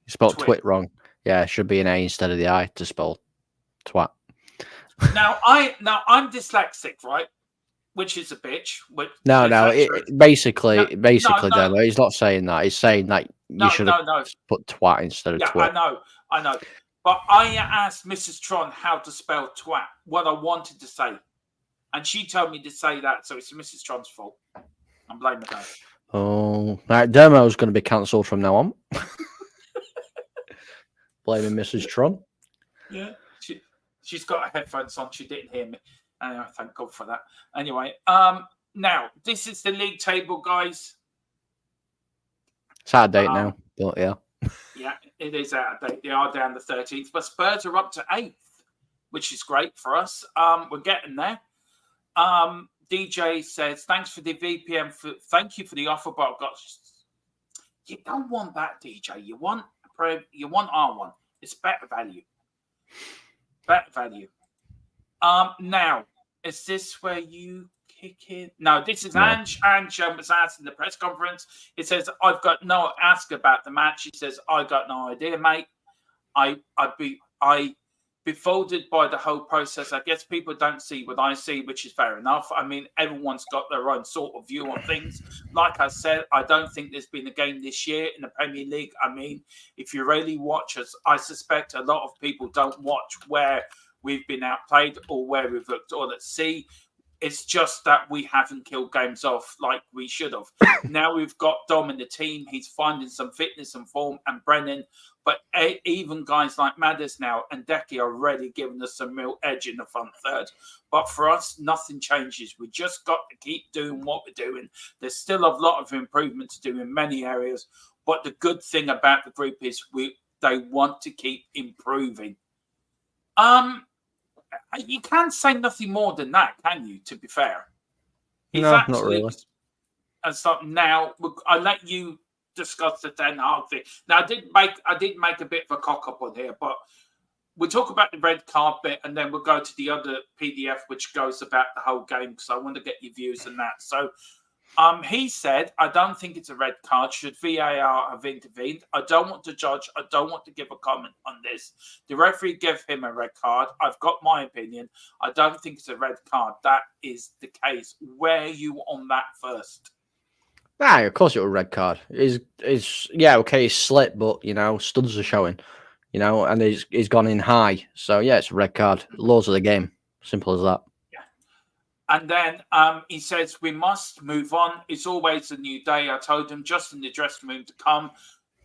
You spelled twit wrong. Yeah, it should be an A instead of the I to spell twat. Now I'm dyslexic, right? Which is a bitch. Basically, no. Demo, he's not saying that. He's saying that you should have put twat instead of twit. I know. But I asked Mrs. Tron how to spell twat, what I wanted to say. And she told me to say that, so it's Mrs. Tron's fault. I'm blaming her. Oh, right. Demo's going to be cancelled from now on. Blaming Mrs. Tron. Yeah, she's got her headphones on. She didn't hear me. Anyway, thank God for that. Anyway, now this is the league table, guys. It's out of date now, but yeah. Yeah, it is out of date. They are down the 13th, but Spurs are up to 8th, which is great for us. We're getting there. DJ says, thanks for the VPN. Thank you for the offer, but I've got... You don't want that, DJ. You want R1. It's better value. Better value. Now, is this where you kick in? No, this is Ange. Ange was asked in the press conference. It says, ask about the match. He says, I got no idea, mate. I befolded by the whole process. I guess people don't see what I see, which is fair enough. I mean, everyone's got their own sort of view on things. Like I said, I don't think there's been a game this year in the Premier League. I mean, if you really watch us, I suspect a lot of people don't watch where we've been outplayed or where we've looked all at sea. It's just that we haven't killed games off like we should have. Now we've got Dom in the team. He's finding some fitness and form, and Brennan. But even guys like Maddis now and Decky are already giving us some real edge in the front third. But for us, nothing changes. We just got to keep doing what we're doing. There's still a lot of improvement to do in many areas. But the good thing about the group is they want to keep improving. You can't say nothing more than that, can you? To be fair, no, not really. And so now I let you discuss the Ten Hag thing. Now I did make a bit of a cock up on here, but we'll talk about the red card bit, and then we'll go to the other PDF, which goes about the whole game, because I want to get your views on that. So, he said, I don't think it's a red card. Should VAR have intervened? I don't want to judge. I don't want to give a comment on this. The referee gave him a red card. I've got my opinion. I don't think it's a red card. That is the case. Where are you on that first? Nah, of course it was a red card. He's slipped, but studs are showing, and he's gone in high. So yeah, it's a red card. Laws of the game. Simple as that. And then he says, we must move on. It's always a new day. I told him just in the dressing room to come.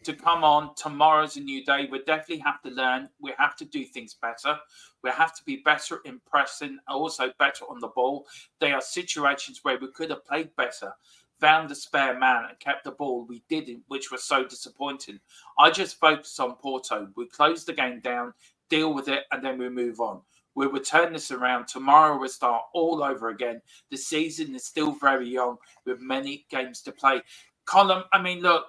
to come on. Tomorrow's a new day. We definitely have to learn. We have to do things better. We have to be better in pressing, also better on the ball. There are situations where we could have played better, found the spare man and kept the ball. We didn't, which was so disappointing. I just focused on Porto. We close the game down, deal with it, and then we move on. We will turn this around. Tomorrow we'll start all over again. The season is still very young with many games to play. Colin, I mean, look,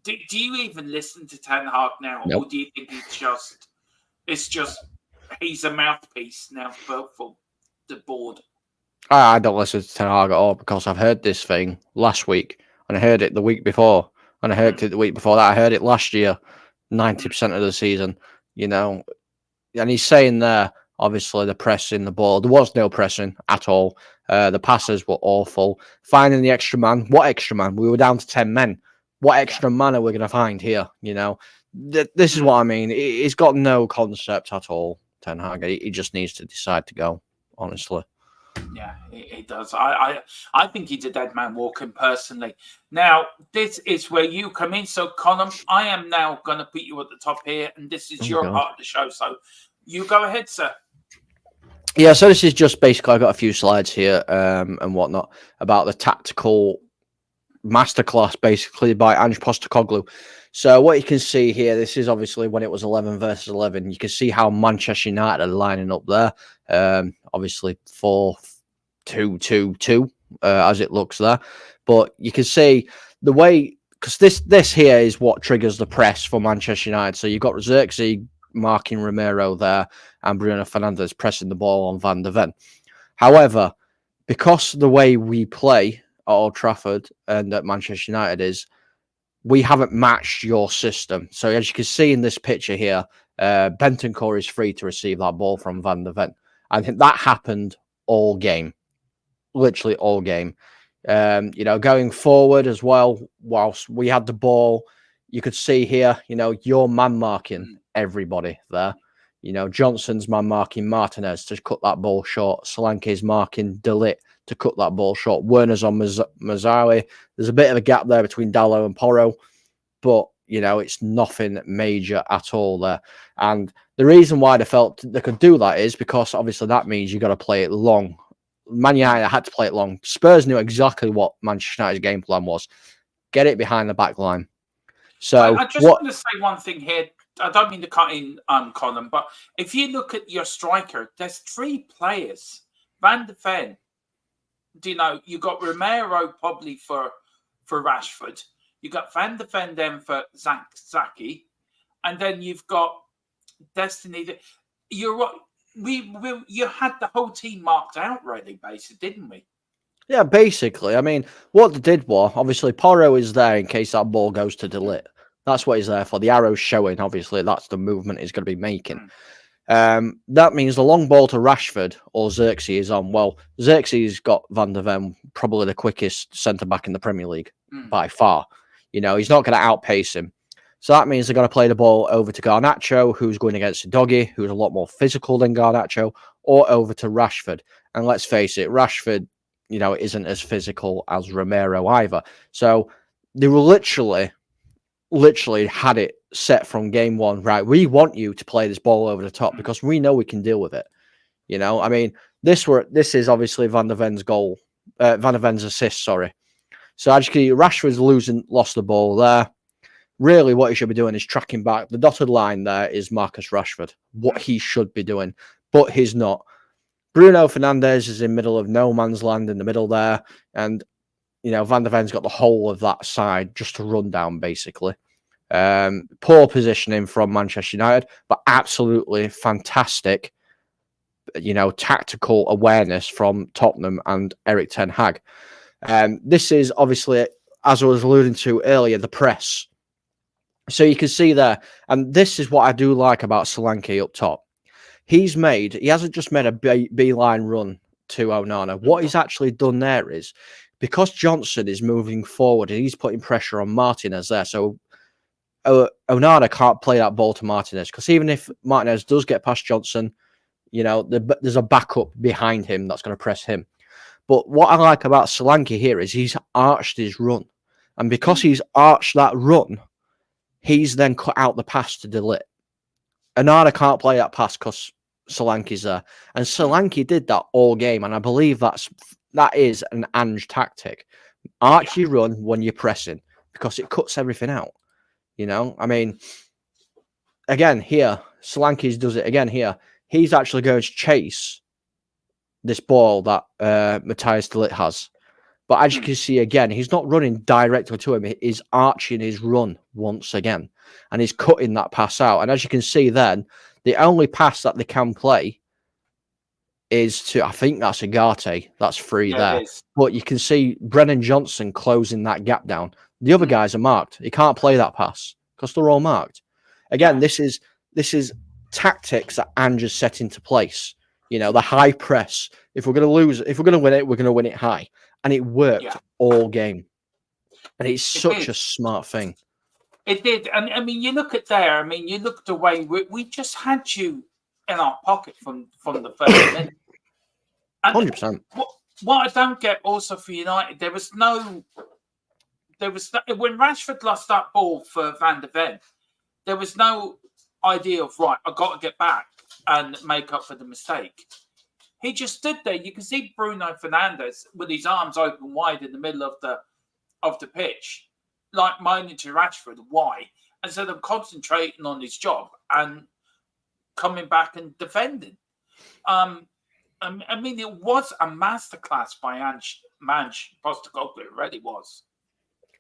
do you even listen to Ten Hag now? Nope. Or do you think it's just he's a mouthpiece now for the board? I don't listen to Ten Hag at all because I've heard this thing last week and I heard it the week before and I heard it the week before that. I heard it last year, 90% of the season, you know. And he's saying there, obviously, the pressing, the ball. There was no pressing at all. The passes were awful. Finding the extra man. What extra man? We were down to 10 men. What extra man are we going to find here? You know, this is what I mean. He's got no concept at all, Ten Hag. He just needs to decide to go, honestly. Yeah, he does. I think he's a dead man walking personally. Now, this is where you come in. So, Colin, I am now going to put you at the top here, and this is your part of the show. So, you go ahead, sir. Yeah, so this is just basically, I've got a few slides here and whatnot about the tactical masterclass, basically, by Ange Postecoglou. So what you can see here, this is obviously when it was 11 versus 11. You can see how Manchester United are lining up there. Obviously 4-2-2-2 as it looks there. But you can see the way, because this here is what triggers the press for Manchester United. So you've got Xerxes marking Romero there and Bruno Fernandes pressing the ball on Van de Ven. However, because the way we play at Old Trafford and at Manchester United is, we haven't matched your system. So as you can see in this picture here, Bentancur is free to receive that ball from Van de Ven. I think that happened all game, literally all game. You know, going forward as well, whilst we had the ball, you could see here, you know, you're man marking everybody there. You know, Johnson's man marking Martinez to cut that ball short. Solanke's marking De Ligt to cut that ball short. Werner's on Mazzarri. There's a bit of a gap there between Dallo and Porro, but, you know, it's nothing major at all there. And the reason why they felt they could do that is because, obviously, that means you've got to play it long. Man United had to play it long. Spurs knew exactly what Manchester United's game plan was. Get it behind the back line. So I just want to say one thing here. I don't mean to cut in, Colin, but if you look at your striker, there's 3 players. Van de Ven, you know, you got Romero probably for Rashford. You got Van de Ven then for Zaki, and then you've got Destiny. You had the whole team marked out, really, basically, didn't we? Yeah, basically. I mean, what they did was, obviously, Porro is there in case that ball goes to De Ligt. That's what he's there for. The arrow's showing, obviously, that's the movement he's going to be making. That means the long ball to Rashford or Xerxes is on. Well, Xerxes got Van de Ven, probably the quickest centre-back in the Premier League by far. You know, he's not going to outpace him. So that means they're going to play the ball over to Garnacho, who's going against Doggy, who's a lot more physical than Garnacho, or over to Rashford. And let's face it, Rashford, you know, isn't as physical as Romero either. So they were literally had it set from game one. Right, we want you to play this ball over the top because we know we can deal with it. You know, I mean, this is obviously Van de Ven's goal, Van de Ven's assist. Sorry. So actually, Rashford's lost the ball there. Really, what he should be doing is tracking back. The dotted line there is Marcus Rashford, what he should be doing, but he's not. Bruno Fernandes is in middle of no man's land in the middle there, and you know Van de Ven's got the whole of that side just to run down, basically. Poor positioning from Manchester United, but absolutely fantastic, you know, tactical awareness from Tottenham and Erik Ten Hag. This is obviously, as I was alluding to earlier, the press. So you can see there, and this is what I do like about Solanke up top. He hasn't just made a beeline run to Onana. What he's actually done there is, because Johnson is moving forward and he's putting pressure on Martinez there, so Onana can't play that ball to Martinez, because even if Martinez does get past Johnson, you know, there's a backup behind him that's going to press him. But what I like about Solanke here is he's arched his run. And because he's arched that run, He's then cut out the pass to Delit. Onana can't play that pass because Solanke's there. And Solanke did that all game. And I believe that is an Ange tactic. Archie run when you're pressing because it cuts everything out. You know, I mean, again, here, Solanke does it again here. He's actually going to chase this ball that Matthias de Ligt has. But as you can see again, he's not running directly to him. He's arching his run once again. And he's cutting that pass out. And as you can see then, the only pass that they can play is to, I think that's Agate. That's free there. But you can see Brennan Johnson closing that gap down. The other guys are marked. He can't play that pass because they're all marked. Again, this is tactics that Ange has set into place. You know, the high press. If we're going to lose, if we're going to win it, we're going to win it high. And it worked all game. And it's such a smart thing. It did. And I mean, you look at there, I mean, you look at the way we just had you in our pocket from the first minute. 100%. What I don't get also for United, there was no when Rashford lost that ball for Van de Ven, there was no idea of, right, I've got to get back and make up for the mistake. He just stood there. You can see Bruno Fernandes with his arms open wide in the middle of the pitch, like moaning to Rashford, why? Instead of concentrating on his job and coming back and defending. I mean, it was a masterclass by Ange Postecoglou. It really was.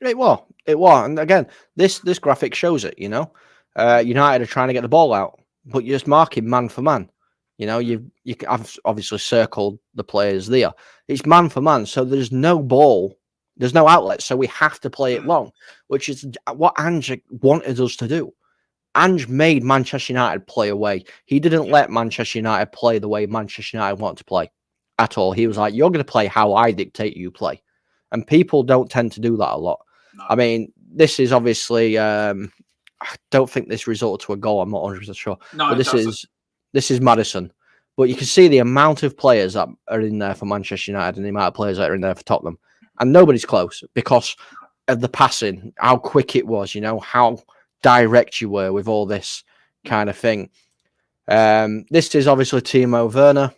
It was. And again, this graphic shows it, you know. United are trying to get the ball out, but you're just marking man for man. You know, I've obviously circled the players there. It's man for man, so there's no ball, there's no outlet, so we have to play it long, which is what Ange wanted us to do. Ange made Manchester United play away. He didn't let Manchester United play the way Manchester United want to play at all. He was like, you're going to play how I dictate you play. And people don't tend to do that a lot. No. I mean, this is obviously, I don't think this resulted to a goal. I'm not 100% sure. No, but this is Maddison. But you can see the amount of players that are in there for Manchester United and the amount of players that are in there for Tottenham. And nobody's close because of the passing, how quick it was, you know, how direct you were with all this kind of thing. This is obviously Timo Werner.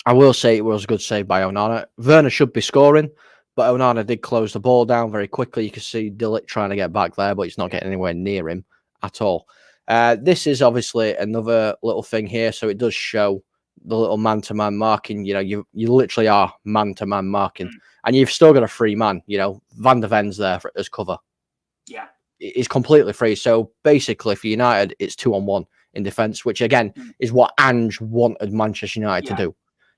I will say it was a good save by Onana. Werner should be scoring, but Onana did close the ball down very quickly. You can see de Ligt trying to get back there, but he's not getting anywhere near him at all. This is obviously another little thing here, so it does show the little man-to-man marking. You know, you literally are man-to-man marking, and you've still got a free man. You know, Van de Ven's there as cover. Yeah. It's completely free. So basically, for United, it's 2-on-1 in defence, which again is what Ange wanted Manchester United to do.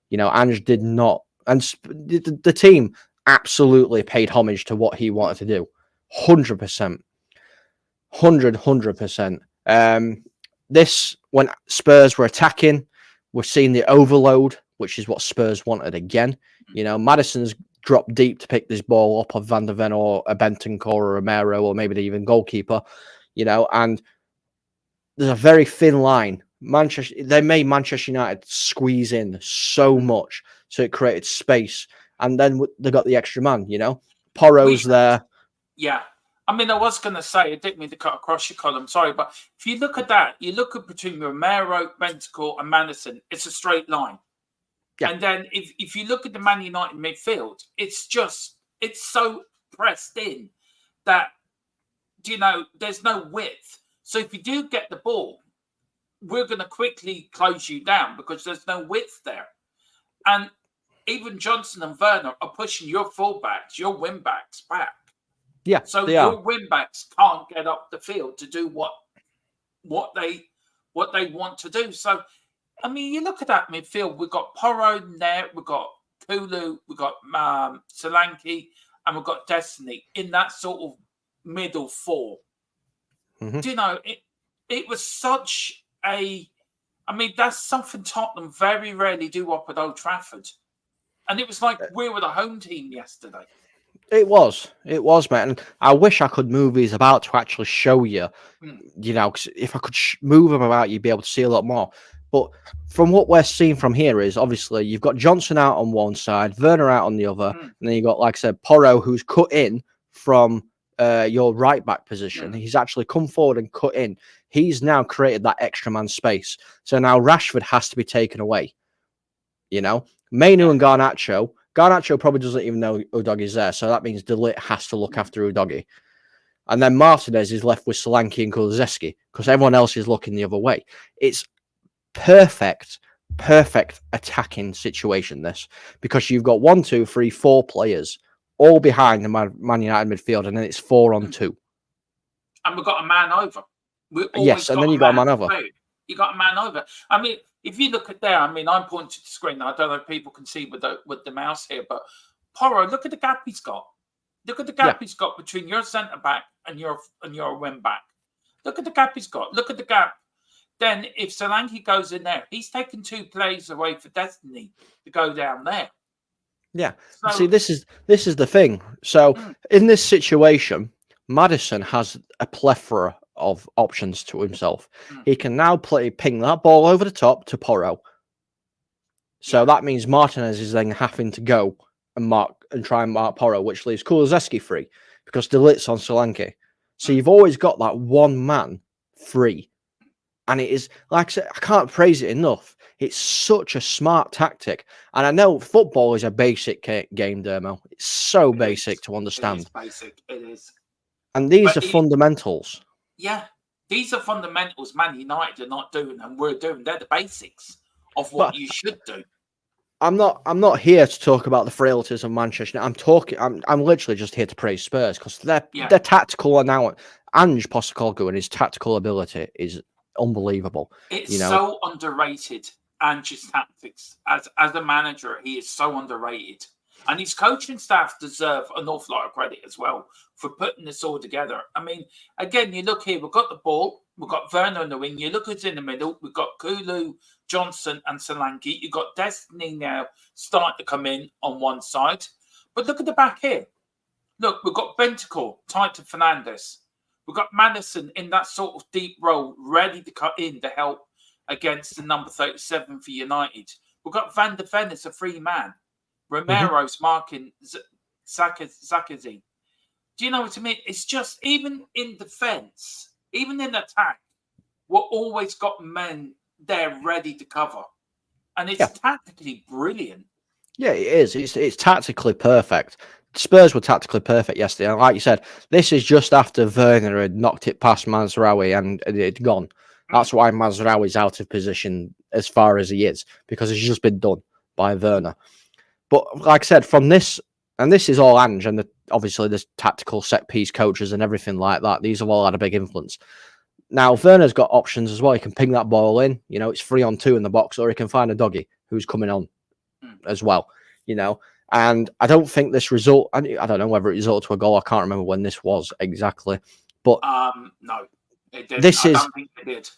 You know, Ange did not, and the team absolutely paid homage to what he wanted to do. 100%. 100%. This, when Spurs were attacking, we're seeing the overload, which is what Spurs wanted again. You know, Maddison's dropped deep to pick this ball up of Van de Ven or a Bentancur or Romero or maybe even goalkeeper, you know, and there's a very thin line. They made Manchester United squeeze in so much, so it created space, and then they got the extra man, you know. Porro's there. Yeah. I mean, I was going to say, I didn't mean to cut across your column, sorry, but if you look at that, you look at between Romero, Bentancur and Maddison, it's a straight line. Yeah. And then if you look at the Man United midfield, it's so pressed in that, you know, there's no width. So if you do get the ball, we're going to quickly close you down because there's no width there. And even Johnson and Werner are pushing your fullbacks, your wing-backs back. Yeah, so your wing-backs can't get up the field to do what they want to do. So, I mean, you look at that midfield. We've got Porro there, we've got Kulu, we've got Solanke, and we've got Destiny in that sort of middle four. Mm-hmm. Do you know, it was such a... I mean, that's something Tottenham very rarely do up at Old Trafford. And it was like we were the home team yesterday. It was, mate. And I wish I could move these about to actually show you, you know, cause if I could move them about, you'd be able to see a lot more. But from what we're seeing from here is obviously you've got Johnson out on one side, Werner out on the other, and then you've got, like I said, Porro, who's cut in from your right back position. He's actually come forward and cut in. He's now created that extra man space. So now Rashford has to be taken away. You know, Mainu and Garnacho. Garnacho probably doesn't even know Udogie's there. So that means De Ligt has to look after Udogie. And then Martinez is left with Solanke and Kulusevski because everyone else is looking the other way. It's perfect attacking situation, this, because you've got 1, 2, 3, 4 players all behind the Man United midfield, and then it's 4-on-2. And we've got a man over. Yes, and then you got a man over. You got a man over. I mean, if you look at there, I mean, I'm pointing to the screen. I don't know if people can see with the mouse here, but Porro, look at the gap he's got. Look at the gap he's got between your centre back and your wing back. Look at the gap he's got. Look at the gap. Then if Solanke goes in there, he's taken 2 plays away for Destiny to go down there. Yeah. So, see, this is the thing. So in this situation, Maddison has a plethora of options to himself. He can now ping that ball over the top to Porro. So that means Martinez is then having to go and try and mark Porro, which leaves Kulusevski free because De Ligt's on Solanke. So you've always got that one man free. And it is, like I said, I can't praise it enough. It's such a smart tactic. And I know football is a basic game, Dermo. It's so basic to understand. It is basic. It is. And these are fundamentals. Yeah. These are fundamentals Man United are not doing and we're doing. They're the basics of what you should do. I'm not here to talk about the frailties of Manchester. I'm literally just here to praise Spurs because their tactical and now Ange Postecoglou and his tactical ability is unbelievable. It's so underrated. Ange's tactics as a manager, he is so underrated, and his coaching staff deserve an awful lot of credit as well for putting this all together. I mean, again, you look here, we've got the ball, we've got Werner in the wing. You look who's in the middle, we've got Kulu, Johnson, and Solanke. You've got Destiny now starting to come in on one side, but look at the back here. Look, we've got Bentancur tied to Fernandes. We've got Maddison in that sort of deep role, ready to cut in to help against the number 37 for United. We've got Van de Ven as a free man. Romero's marking Zakazi. Do you know what I mean? It's just, even in defence, even in attack, we've always got men there ready to cover. And it's tactically brilliant. Yeah, it is. It's tactically perfect. Spurs were tactically perfect yesterday. And like you said, this is just after Werner had knocked it past Mazraoui and it had gone. That's why Mazraoui's out of position as far as he is, because it's just been done by Werner. But like I said, from this, and this is all Ange, and obviously there's tactical set-piece coaches and everything like that. These have all had a big influence. Now, Werner's got options as well. He can ping that ball in. It's 3-on-2 in the box, or he can find a doggy who's coming on as well, And I don't think this result, I don't know whether it resulted to a goal. I can't remember when this was exactly. But no, it didn't. I don't think it did.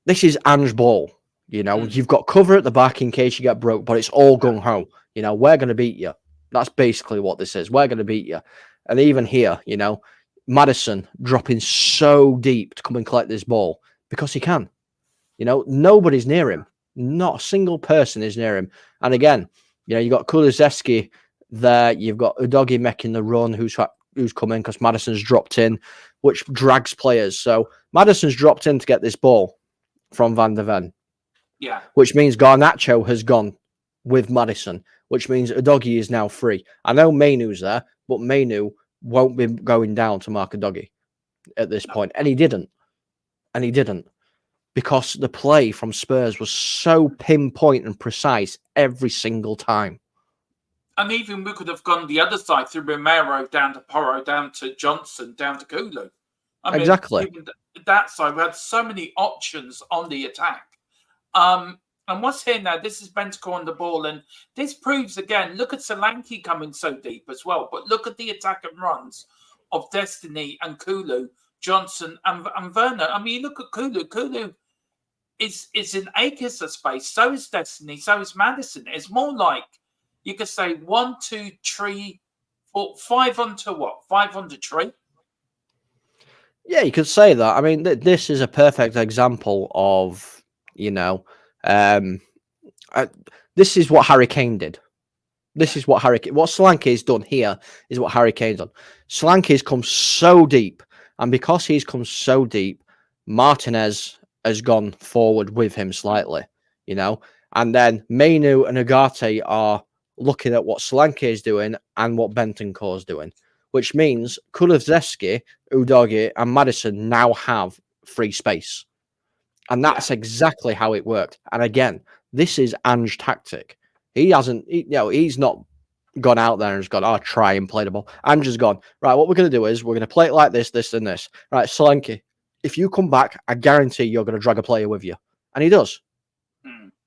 This is Ange ball. You've got cover at the back in case you get broke, but it's all gung-ho. We're going to beat you. That's basically what this is. We're going to beat you. And even here, Maddison dropping so deep to come and collect this ball because he can. Nobody's near him. Not a single person is near him. And again, you've got Kulusevski there. You've got Udogie making the run who's coming because Maddison's dropped in, which drags players. So Maddison's dropped in to get this ball from Van de Ven. Yeah. Which means Garnacho has gone with Maddison, which means Udogie is now free. I know Mainu's there, but Mainu won't be going down to mark Udogie at this point. And he didn't. Because the play from Spurs was so pinpoint and precise every single time. And even we could have gone the other side through Romero, down to Porro, down to Johnson, down to Kulu. Exactly. Even that side, we had so many options on the attack. And what's here now? This is Bentancur on the ball. And this proves, again, look at Solanke coming so deep as well. But look at the attack and runs of Destiny and Kulu, Johnson and Werner. I mean, look at Kulu. Kulu is in acres of space. So is Destiny. So is Maddison. It's more like, you could say 1, 2, 3, 4, 5 onto what? 5 onto 3? Yeah, you could say that. I mean, this is a perfect example of, this is what Harry Kane did. This is what Solanke's done here is what Harry Kane's done. Solanke's come so deep, and because he's come so deep, Martinez has gone forward with him slightly, you know, and then Mainu and Ugarte are looking at what Solanke is doing and what Bentancur is doing, which means Kulusevski, Udogie, and Maddison now have free space. And that's exactly how it worked. And again, this is Ange's tactic. He hasn't, he's not gone out there and just gone, oh, try and play the ball. Ange has gone, right, what we're going to do is we're going to play it like this, this, and this. Right, Solanke, if you come back, I guarantee you're going to drag a player with you. And he does.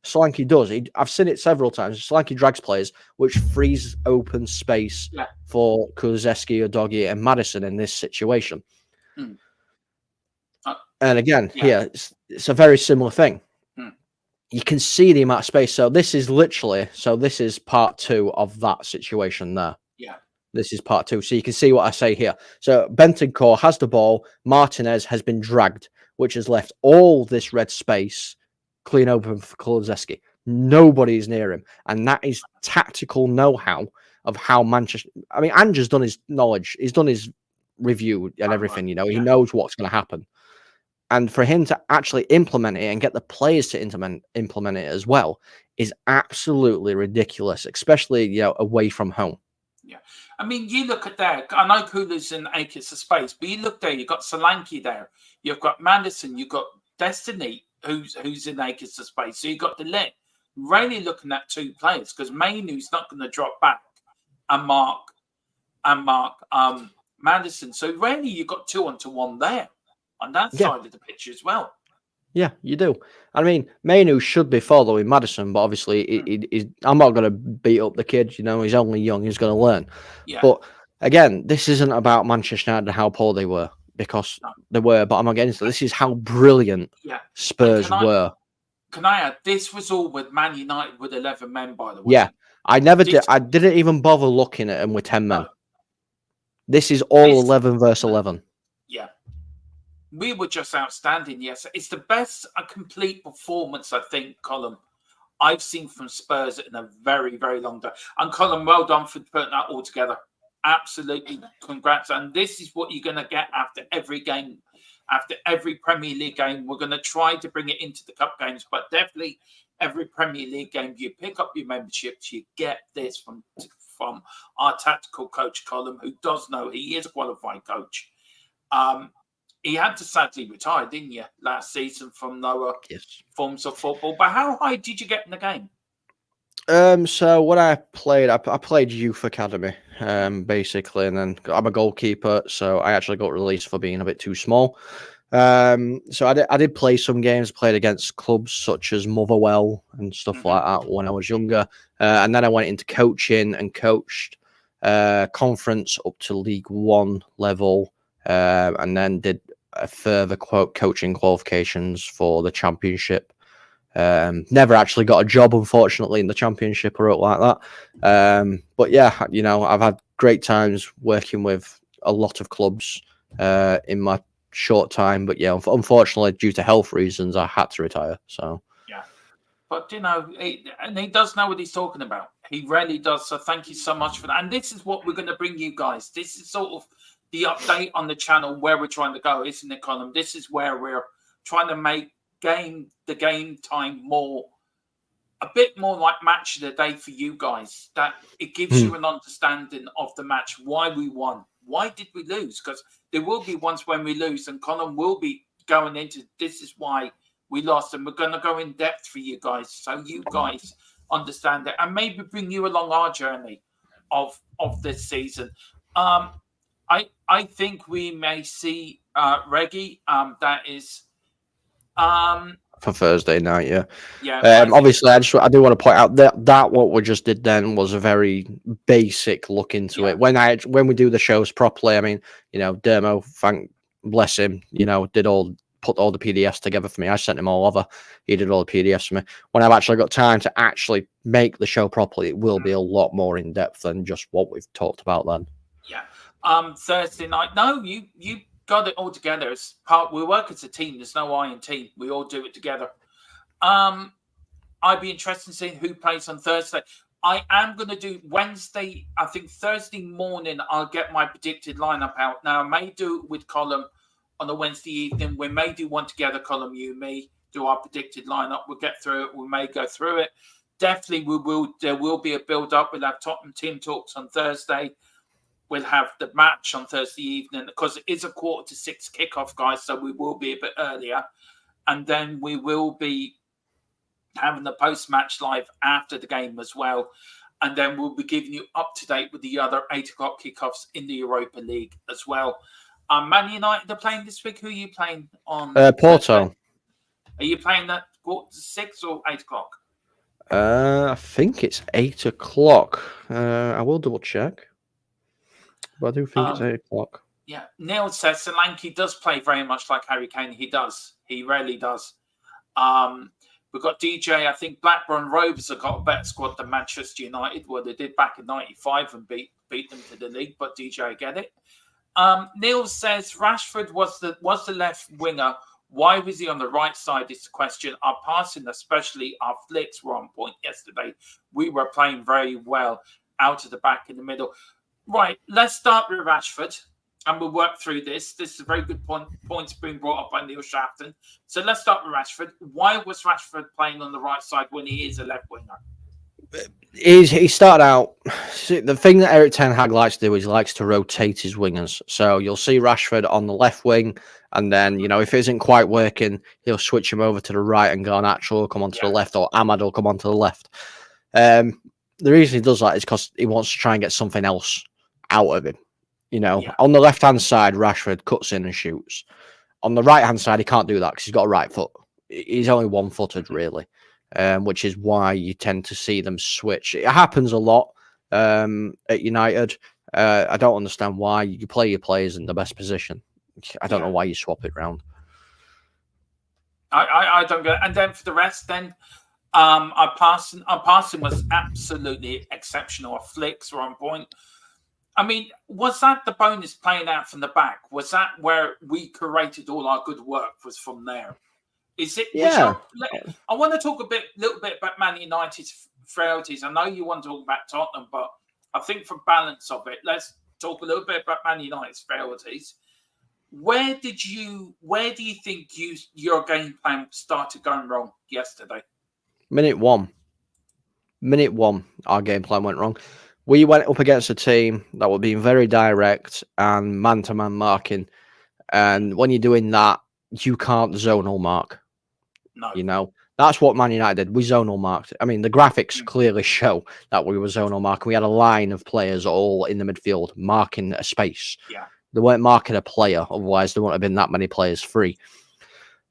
Solanke does. I've seen it several times. Solanke drags players, which frees open space for Kulusevski, Udogie, and Maddison in this situation. And again, here, it's a very similar thing. You can see the amount of space. So this is part 2 of that situation there. Yeah. This is part 2. So you can see what I say here. So Bentancur has the ball. Martinez has been dragged, which has left all this red space clean open for Kulusevski. Nobody's near him. And that is tactical know-how of how Manchester... I mean, Ange has done his knowledge. He's done his review and everything, you know. He knows what's going to happen. And for him to actually implement it and get the players to implement it as well is absolutely ridiculous, especially, away from home. Yeah. I mean, you look at there. I know Kulu's in acres of space, but you look there, you've got Solanke there. You've got Madison. You've got Destiny, who's in acres of space. So you've got the lit. Really looking at 2 players because Mainu's not going to drop back and Mark Madison. So really you've got 2-on-1 there. On that side of the pitch as well. Yeah, you do. I mean, Mainu should be following Maddison, but obviously, I'm not going to beat up the kid. He's only young. He's going to learn. Yeah. But again, this isn't about Manchester United and how poor they were, because they were. But I'm not getting into this. Is how brilliant Spurs were. Can I add? This was all with Man United with 11 men, by the way. Yeah, I never did. I didn't even bother looking at them with 10 men. No. This is all 11 versus 11. Yeah. We were just outstanding, yes. It's the best complete performance, I think, Colin, I've seen from Spurs in a very, very long time. And Colin, well done for putting that all together. Absolutely, congrats. And this is what you're going to get after every game, after every Premier League game. We're going to try to bring it into the cup games, but definitely every Premier League game, you pick up your memberships, you get this from our tactical coach, Colin, who does know he is a qualified coach. He had to sadly retire, didn't you, last season from lower forms of football. But how high did you get in the game? So when I played youth academy, basically, and then I'm a goalkeeper, so I actually got released for being a bit too small. So I did play some games, played against clubs such as Motherwell and stuff like that when I was younger. And then I went into coaching and coached conference up to League One level, and then did a further coaching qualifications for the Championship. Never actually got a job, unfortunately, in the Championship or like that. But yeah, I've had great times working with a lot of clubs in my short time. But yeah, unfortunately, due to health reasons, I had to retire. So yeah, but and he does know what he's talking about. He really does. So thank you so much for that. And this is what we're going to bring you guys. This is sort of the update on the channel where we're trying to go, isn't it, Colin? This is where we're trying to make the game time a bit more like match of the day for you guys. That it gives you an understanding of the match, why we won, why did we lose? Because there will be ones when we lose, and Colin will be going into this is why we lost, and we're going to go in depth for you guys, so you guys understand it, and maybe bring you along our journey of this season. I think we may see Reggie. That is for Thursday night, yeah. Obviously, I do want to point out that what we just did then was a very basic look into it. When we do the shows properly, I mean, Dermo, bless him, put all the PDFs together for me. I sent him all over. He did all the PDFs for me. When I've actually got time to actually make the show properly, it will be a lot more in depth than just what we've talked about then. Yeah. Thursday night. No, you got it all together. It's we work as a team. There's no I in team. We all do it together. I'd be interested in seeing who plays on Thursday. I am going to do Wednesday. I think Thursday morning, I'll get my predicted lineup out. Now, I may do it with Colin on a Wednesday evening. We may do one together, Colin, you, me, do our predicted lineup. We'll get through it. We may go through it. Definitely, we will. There will be a build-up. We'll have Tottenham team talks on Thursday. We'll have the match on Thursday evening because it is a 5:45 kickoff, guys, so we will be a bit earlier. And then we will be having the post-match live after the game as well. And then we'll be giving you up to date with the other 8 o'clock kickoffs in the Europa League as well. Man United are playing this week. Who are you playing on? Porto. Are you playing at 6:45 or 8 o'clock? I think it's 8 o'clock. I will double check. But I do think it's 8 o'clock. Yeah. Neil says Solanke does play very much like Harry Kane. He does. He rarely does. We've got DJ. I think Blackburn Rovers have got a better squad than Manchester United. Well, they did back in '95 and beat them to the league. But DJ, I get it. Neil says Rashford was the left winger. Why was he on the right side is the question. Our passing, especially our flicks, were on point yesterday. We were playing very well out of the back in the middle. Right, let's start with Rashford, and we'll work through this. This is a very good points being brought up by Neil Shafton. So let's start with Rashford. Why was Rashford playing on the right side when he is a left winger? He started out. See, the thing that Eric Ten Hag likes to do is he likes to rotate his wingers. So you'll see Rashford on the left wing, and then if it isn't quite working, he'll switch him over to the right, and Garnacho will come onto the left, or Ahmad will come onto the left. The reason he does that is because he wants to try and get something else out of him. On the left hand side, Rashford cuts in and shoots. On the right hand side, he can't do that because he's got a right foot. He's only one-footed, really. Which is why you tend to see them switch. It happens a lot at United. I don't understand why you play your players in the best position. I don't know why you swap it round. I don't get it. And then for the rest, then our passing was absolutely exceptional. Our flicks were on point. I mean, was that the bonus playing out from the back? Was that where we created all our good work? Was from there? Is it? Yeah. I want to talk a little bit about Man United's frailties. I know you want to talk about Tottenham, but I think for balance of it, let's talk a little bit about Man United's frailties. Where do you think your game plan started going wrong yesterday? Minute one, our game plan went wrong. We went up against a team that were being very direct and man-to-man marking, and when you're doing that, you can't zonal mark. No. That's what Man United did. We zonal marked. I mean, the graphics clearly show that we were zonal marking. We had a line of players all in the midfield marking a space. Yeah. They weren't marking a player, otherwise there wouldn't have been that many players free.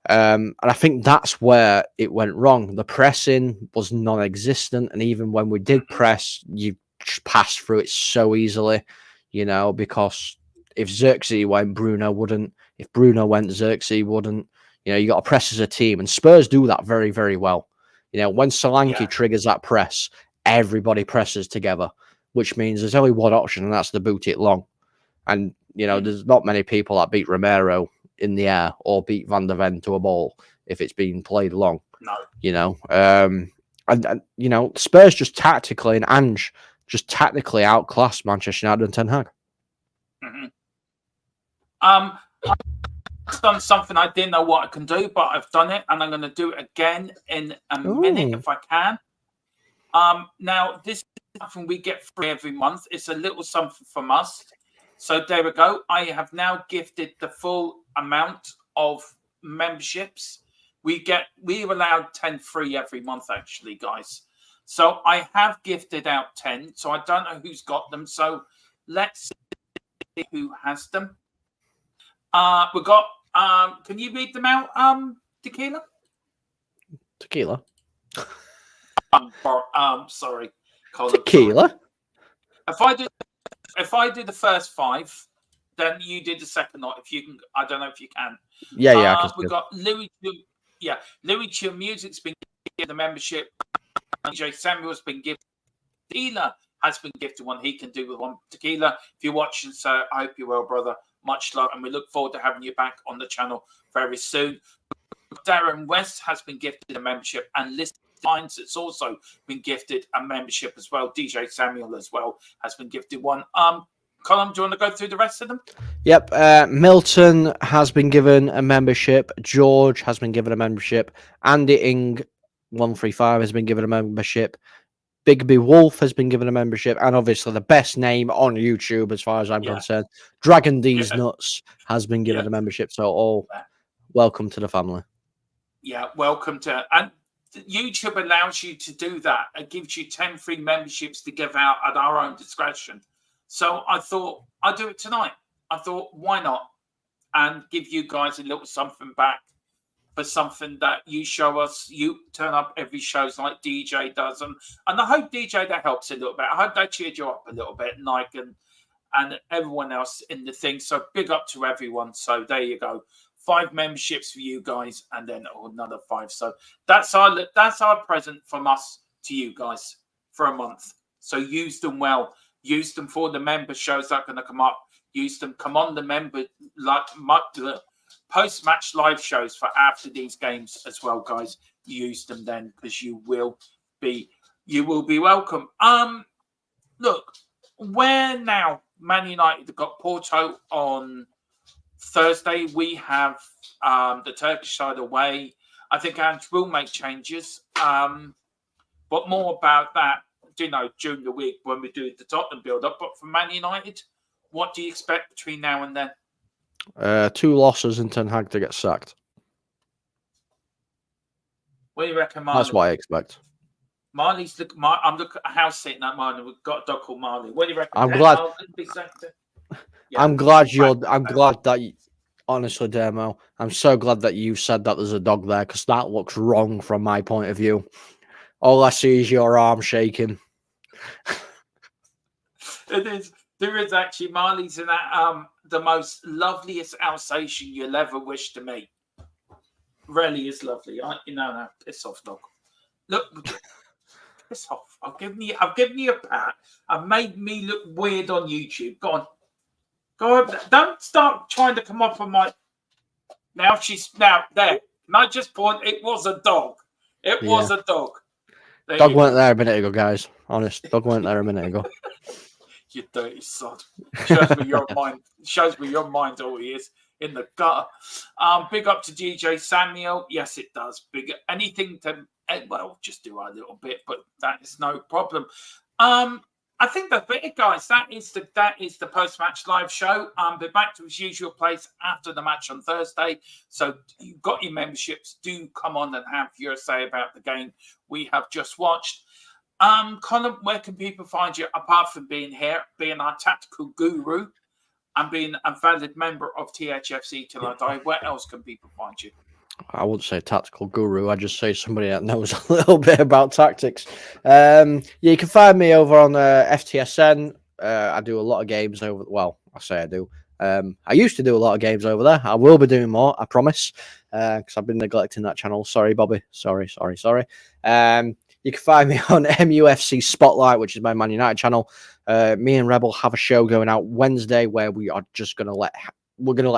And I think that's where it went wrong. The pressing was non-existent, and even when we did press, you passed through it so easily, because if Xerxes went, Bruno wouldn't. If Bruno went, Xerxes wouldn't. You got to press as a team, and Spurs do that very, very well. When Solanke triggers that press, everybody presses together, which means there's only one option, and that's to boot it long. And, there's not many people that beat Romero in the air or beat Van der Ven to a ball if it's being played long. No. And Spurs just tactically and Ange just tactically outclassed Manchester United and Ten Hag. Mm-hmm. I've done something I didn't know what I can do, but I've done it, and I'm going to do it again in a minute if I can. Now, this is something we get free every month. It's a little something from us. So there we go. I have now gifted the full amount of memberships. We're allowed 10 free every month, actually, guys. So I have gifted out 10. So I don't know who's got them. So let's see who has them. We've got. Can you read them out, Tequila? Tequila. Sorry, Colin. Tequila. If I do the first 5, then you did the second lot. If you can, I don't know if you can. Yeah, I can. We've got Louis. Yeah, Louis Chill Music's been given the membership. DJ Samuel's been gifted. Tequila has been gifted one. He can do with one. Tequila, if you're watching, sir, I hope you're well, brother. Much love, and we look forward to having you back on the channel very soon. Darren West has been gifted a membership, and listen Defiance that's also been gifted a membership as well. DJ Samuel as well has been gifted one. Colin, do you want to go through the rest of them? Yep. Milton has been given a membership. George has been given a membership. Andy Ing 135 has been given a membership. Bigby Wolf has been given a membership, and obviously the best name on YouTube, as far as I'm concerned, Dragon D's Nuts has been given a membership. So all welcome to the family. Yeah, welcome to, and YouTube allows you to do that. It gives you 10 free memberships to give out at our own discretion. So I thought I'd do it tonight. I thought, why not? And give you guys a little something back for something that you show us. You turn up every shows like DJ does. And I hope, DJ, that helps a little bit. I hope that cheered you up a little bit, Nike and everyone else in the thing. So big up to everyone. So there you go. 5 memberships for you guys, and then another 5. So that's our present from us to you guys for a month. So use them well. Use them for the member shows that are going to come up. Use them. Come on the member post-match live shows for after these games as well, guys. Use them then, because you will be welcome. Look, where now Man United have got Porto on Thursday. We have the Turkish side away. I think Ange will make changes. But more about that, during the week when we do the Tottenham build-up. But for Man United, what do you expect between now and then? 2 losses and Ten Hag to get sacked. What do you reckon, Marley? That's what I expect. Marley's I'm looking at a house sitting at Marley. We've got a dog called Marley. What do you reckon? I'm glad. Yeah. I'm glad that. Honestly, Demo, I'm so glad that you said that there's a dog there, because that looks wrong from my point of view. All I see is your arm shaking. It is. There is actually, Marley's in that the most loveliest Alsatian you'll ever wish to meet. Really is lovely. No, piss off, dog. Look, piss off. I've given you a pat. I've made me look weird on YouTube. Go on. Go on. Don't start trying to come up on my. Now there. Not just point. It was a dog. It was a dog. Dog weren't there a minute ago, guys. Honest, dog weren't there a minute ago. You dirty sod. Shows me your mind. Shows me your mind all he is in the gutter. Big up to DJ Samuel. Yes, it does. Big anything to just do a little bit, but that is no problem. I think that's it, guys. That is the post-match live show. Be back to its usual place after the match on Thursday. So you've got your memberships. Do come on and have your say about the game we have just watched. Colin, where can people find you apart from being here, being our tactical guru, and being a valid member of THFC Till I Die? Where else can people find you? I wouldn't say tactical guru. I'd just say somebody that knows a little bit about tactics. You can find me over on FTSN. I do a lot of games over. Well, I say I do. I used to do a lot of games over there. I will be doing more, I promise, because I've been neglecting that channel. Sorry, Bobby. Sorry. You can find me on MUFC Spotlight, which is my Man United channel. Me and Rebel have a show going out Wednesday where we are just going to let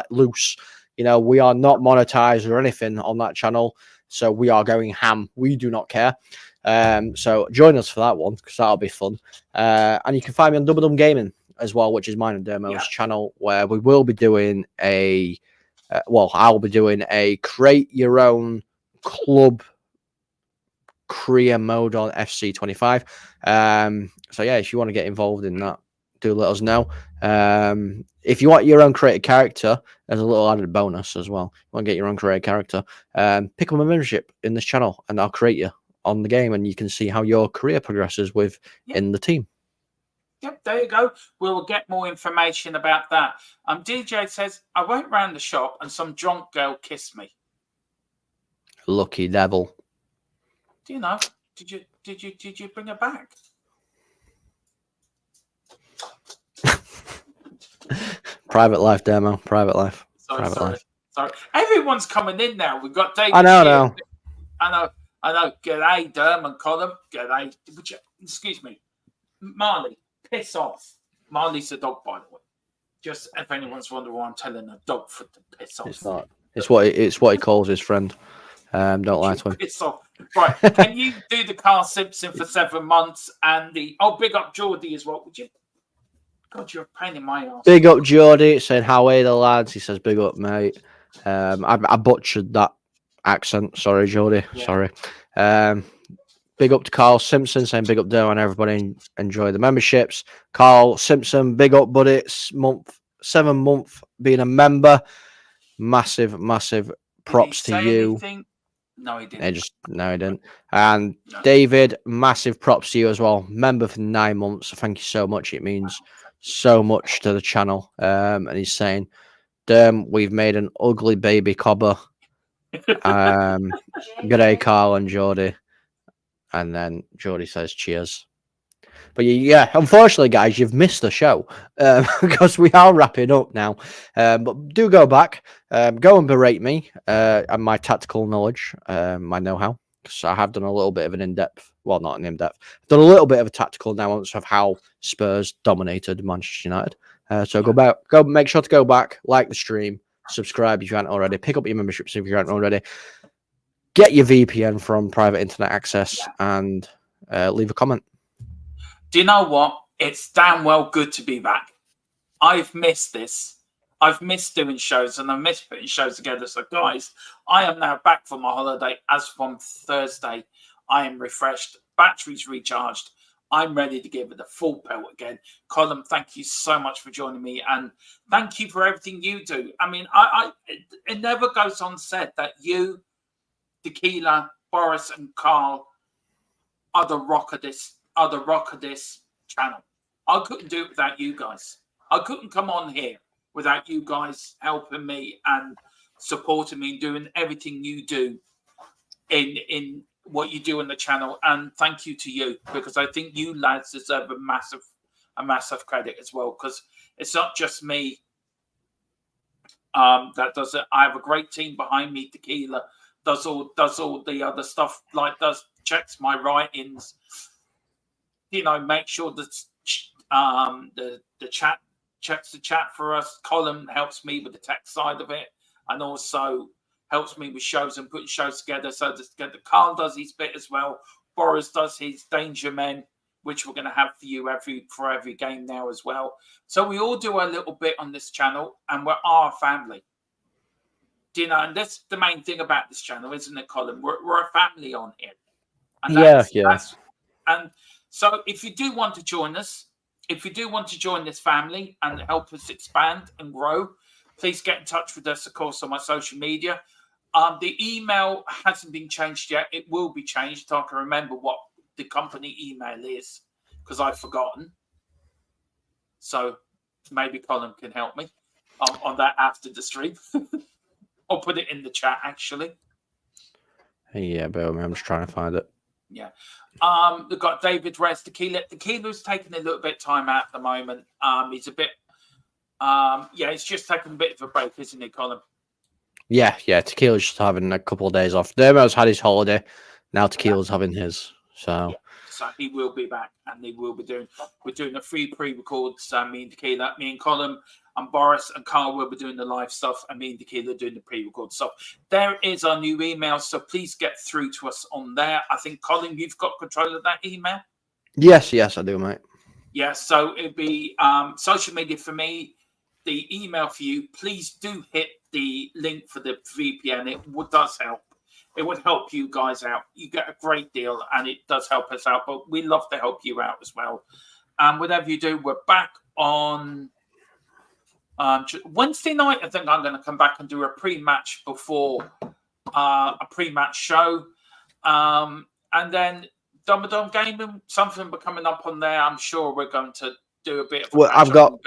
loose. We are not monetized or anything on that channel, so we are going ham. We do not care. So join us for that one, because that'll be fun. And you can find me on Double Dum Gaming as well, which is mine and Dermo's channel, where we will be doing I'll be doing a create your own club career mode on FC25. So yeah, if you want to get involved in that, do let us know. If you want your own created character, there's a little added bonus as well. You want to get your own created character, pick up a membership in this channel and I'll create you on the game, and you can see how your career progresses in the team. Yep, there you go. We'll get more information about that. DJ says, I went round the shop and some drunk girl kissed me. Lucky devil. Do you know? Did you bring her back? Private life, Demo. Private life. Sorry. Everyone's coming in now. We've got David. I know. G'day, Derm and Colin. G'day. Excuse me. Marley, piss off. Marley's a dog, by the way. Just if anyone's wondering why I'm telling a dog for to piss off. It's not. It's what he calls his friend. Don't lie to him. Piss off. Right. Can you do the Carl Simpson for 7 months and the big up Geordie as well, would you? God, you're a pain in my ass. Big up Geordie saying how are the lads? He says big up, mate. I butchered that accent. Sorry, Geordie. Yeah. Sorry. Big up to Carl Simpson saying big up there and everybody enjoy the memberships. Carl Simpson, big up, buddy. It's 7 month being a member. Massive props to you. Anything? No, he didn't. No, he didn't. And No. David, massive props to you as well. Member for 9 months. Thank you so much. It means so much to the channel. And he's saying, damn, we've made an ugly baby cobber. Good day, Carl and Geordie. And then Geordie says cheers. But yeah, unfortunately, guys, you've missed the show because we are wrapping up now. But do go back, go and berate me and my tactical knowledge, my know-how. Because I have done a little bit of an in-depth, well, not an in-depth, I've done a little bit of a tactical analysis of how Spurs dominated Manchester United. So go make sure to go back, like the stream, subscribe if you haven't already, pick up your memberships if you haven't already, get your VPN from private internet access, and leave a comment. Do you know what? It's damn well good to be back. I've missed this. I've missed doing shows and I've missed putting shows together. So, guys, I am now back from my holiday as from Thursday. I am refreshed, batteries recharged. I'm ready to give it the full pelt again. Colin, thank you so much for joining me, and thank you for everything you do. I mean, it never goes unsaid that you, Tequila, Boris, and Carl are the rock of this channel. I couldn't do it without you guys. I couldn't come on here without you guys helping me and supporting me and doing everything you do in what you do on the channel. And thank you to you, because I think you lads deserve a massive credit as well, because it's not just me that does it. I have a great team behind me. Tequila does all the other stuff, like checks my writings, make sure that the chat checks the chat for us. Colin helps me with the tech side of it, and also helps me with shows and putting shows together. So Carl does his bit as well. Boris does his Danger Men, which we're going to have for you for every game now as well. So we all do a little bit on this channel, and we're our family. And that's the main thing about this channel, isn't it, Colin? We're a family on here. And and so if you do want to join us, if you do want to join this family and help us expand and grow, please get in touch with us, of course, on my social media. The email hasn't been changed yet. It will be changed. So I can remember what the company email is, because I've forgotten. So maybe Colin can help me on that after the stream. I'll put it in the chat, actually. Yeah, but I'm just trying to find it. Yeah. We've got David Rest. Tequila's taking a little bit of time out at the moment. He's a bit he's just taking a bit of a break, isn't he, Colin? Yeah. Tequila's just having a couple of days off. Dermo's had his holiday. Now Tequila's having his. So he will be back, and we're doing a free pre-records. Me and Tequila, me and Colin and Boris and Carl will be doing the live stuff, and me and Tequila doing the pre-record stuff. There is our new email, so please get through to us on there. I think, Colin, you've got control of that email? Yes, I do, mate. Yeah, so it'd be social media for me, the email for you. Please do hit the link for the VPN. It does help. It would help you guys out. You get a great deal, and it does help us out. But we love to help you out as well. And whatever you do, we're back on Wednesday night. I think I'm going to come back and do a pre-match before a pre-match show. And then Dum Gaming, something will be coming up on there. I'm sure we're going to do a bit of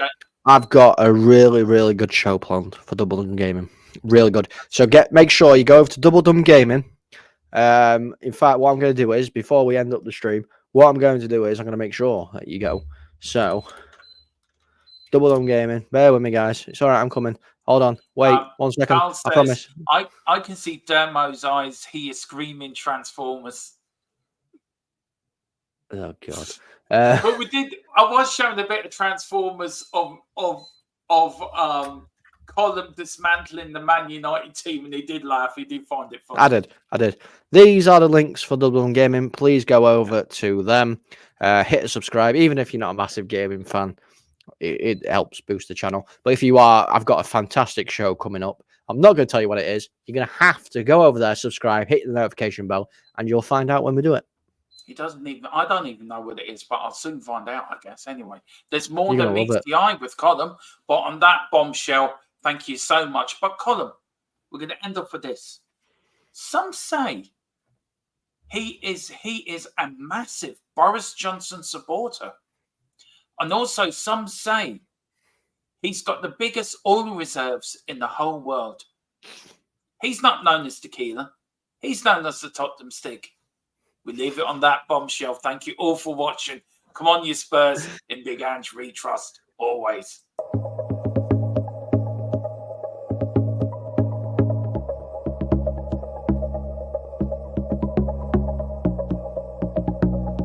I've got a really, really good show planned for Double Dum Gaming. Really good. So make sure you go over to Double Dum Gaming. In fact, what I'm going to do is, before we end up the stream, what I'm going to do is I'm going to make sure that you go. So, Double Dum Gaming. Bear with me, guys. It's all right. I'm coming. Hold on. Wait 1 second. Carl says, I promise. I can see Dermo's eyes. He is screaming Transformers. Oh God. But we did. I was showing a bit of Transformers of Column dismantling the Man United team, and he did laugh. He did find it funny. I did. These are the links for Dublin Gaming. Please go over to them. Hit a subscribe, even if you're not a massive gaming fan. It helps boost the channel. But if you are, I've got a fantastic show coming up. I'm not going to tell you what it is. You're going to have to go over there, subscribe, hit the notification bell, and you'll find out when we do it. He doesn't even. I don't even know what it is, but I'll soon find out, I guess. Anyway, there's more You're than gonna love meets it. the eye with Colin. But on that bombshell, thank you so much. But Colin, we're going to end up with this. Some say he is a massive Boris Johnson supporter, and also some say he's got the biggest oil reserves in the whole world. He's not known as tequila. He's known as the Tottenham stick. We leave it on that bombshell. Thank you all for watching. Come on, you Spurs, in Big Ange we trust always.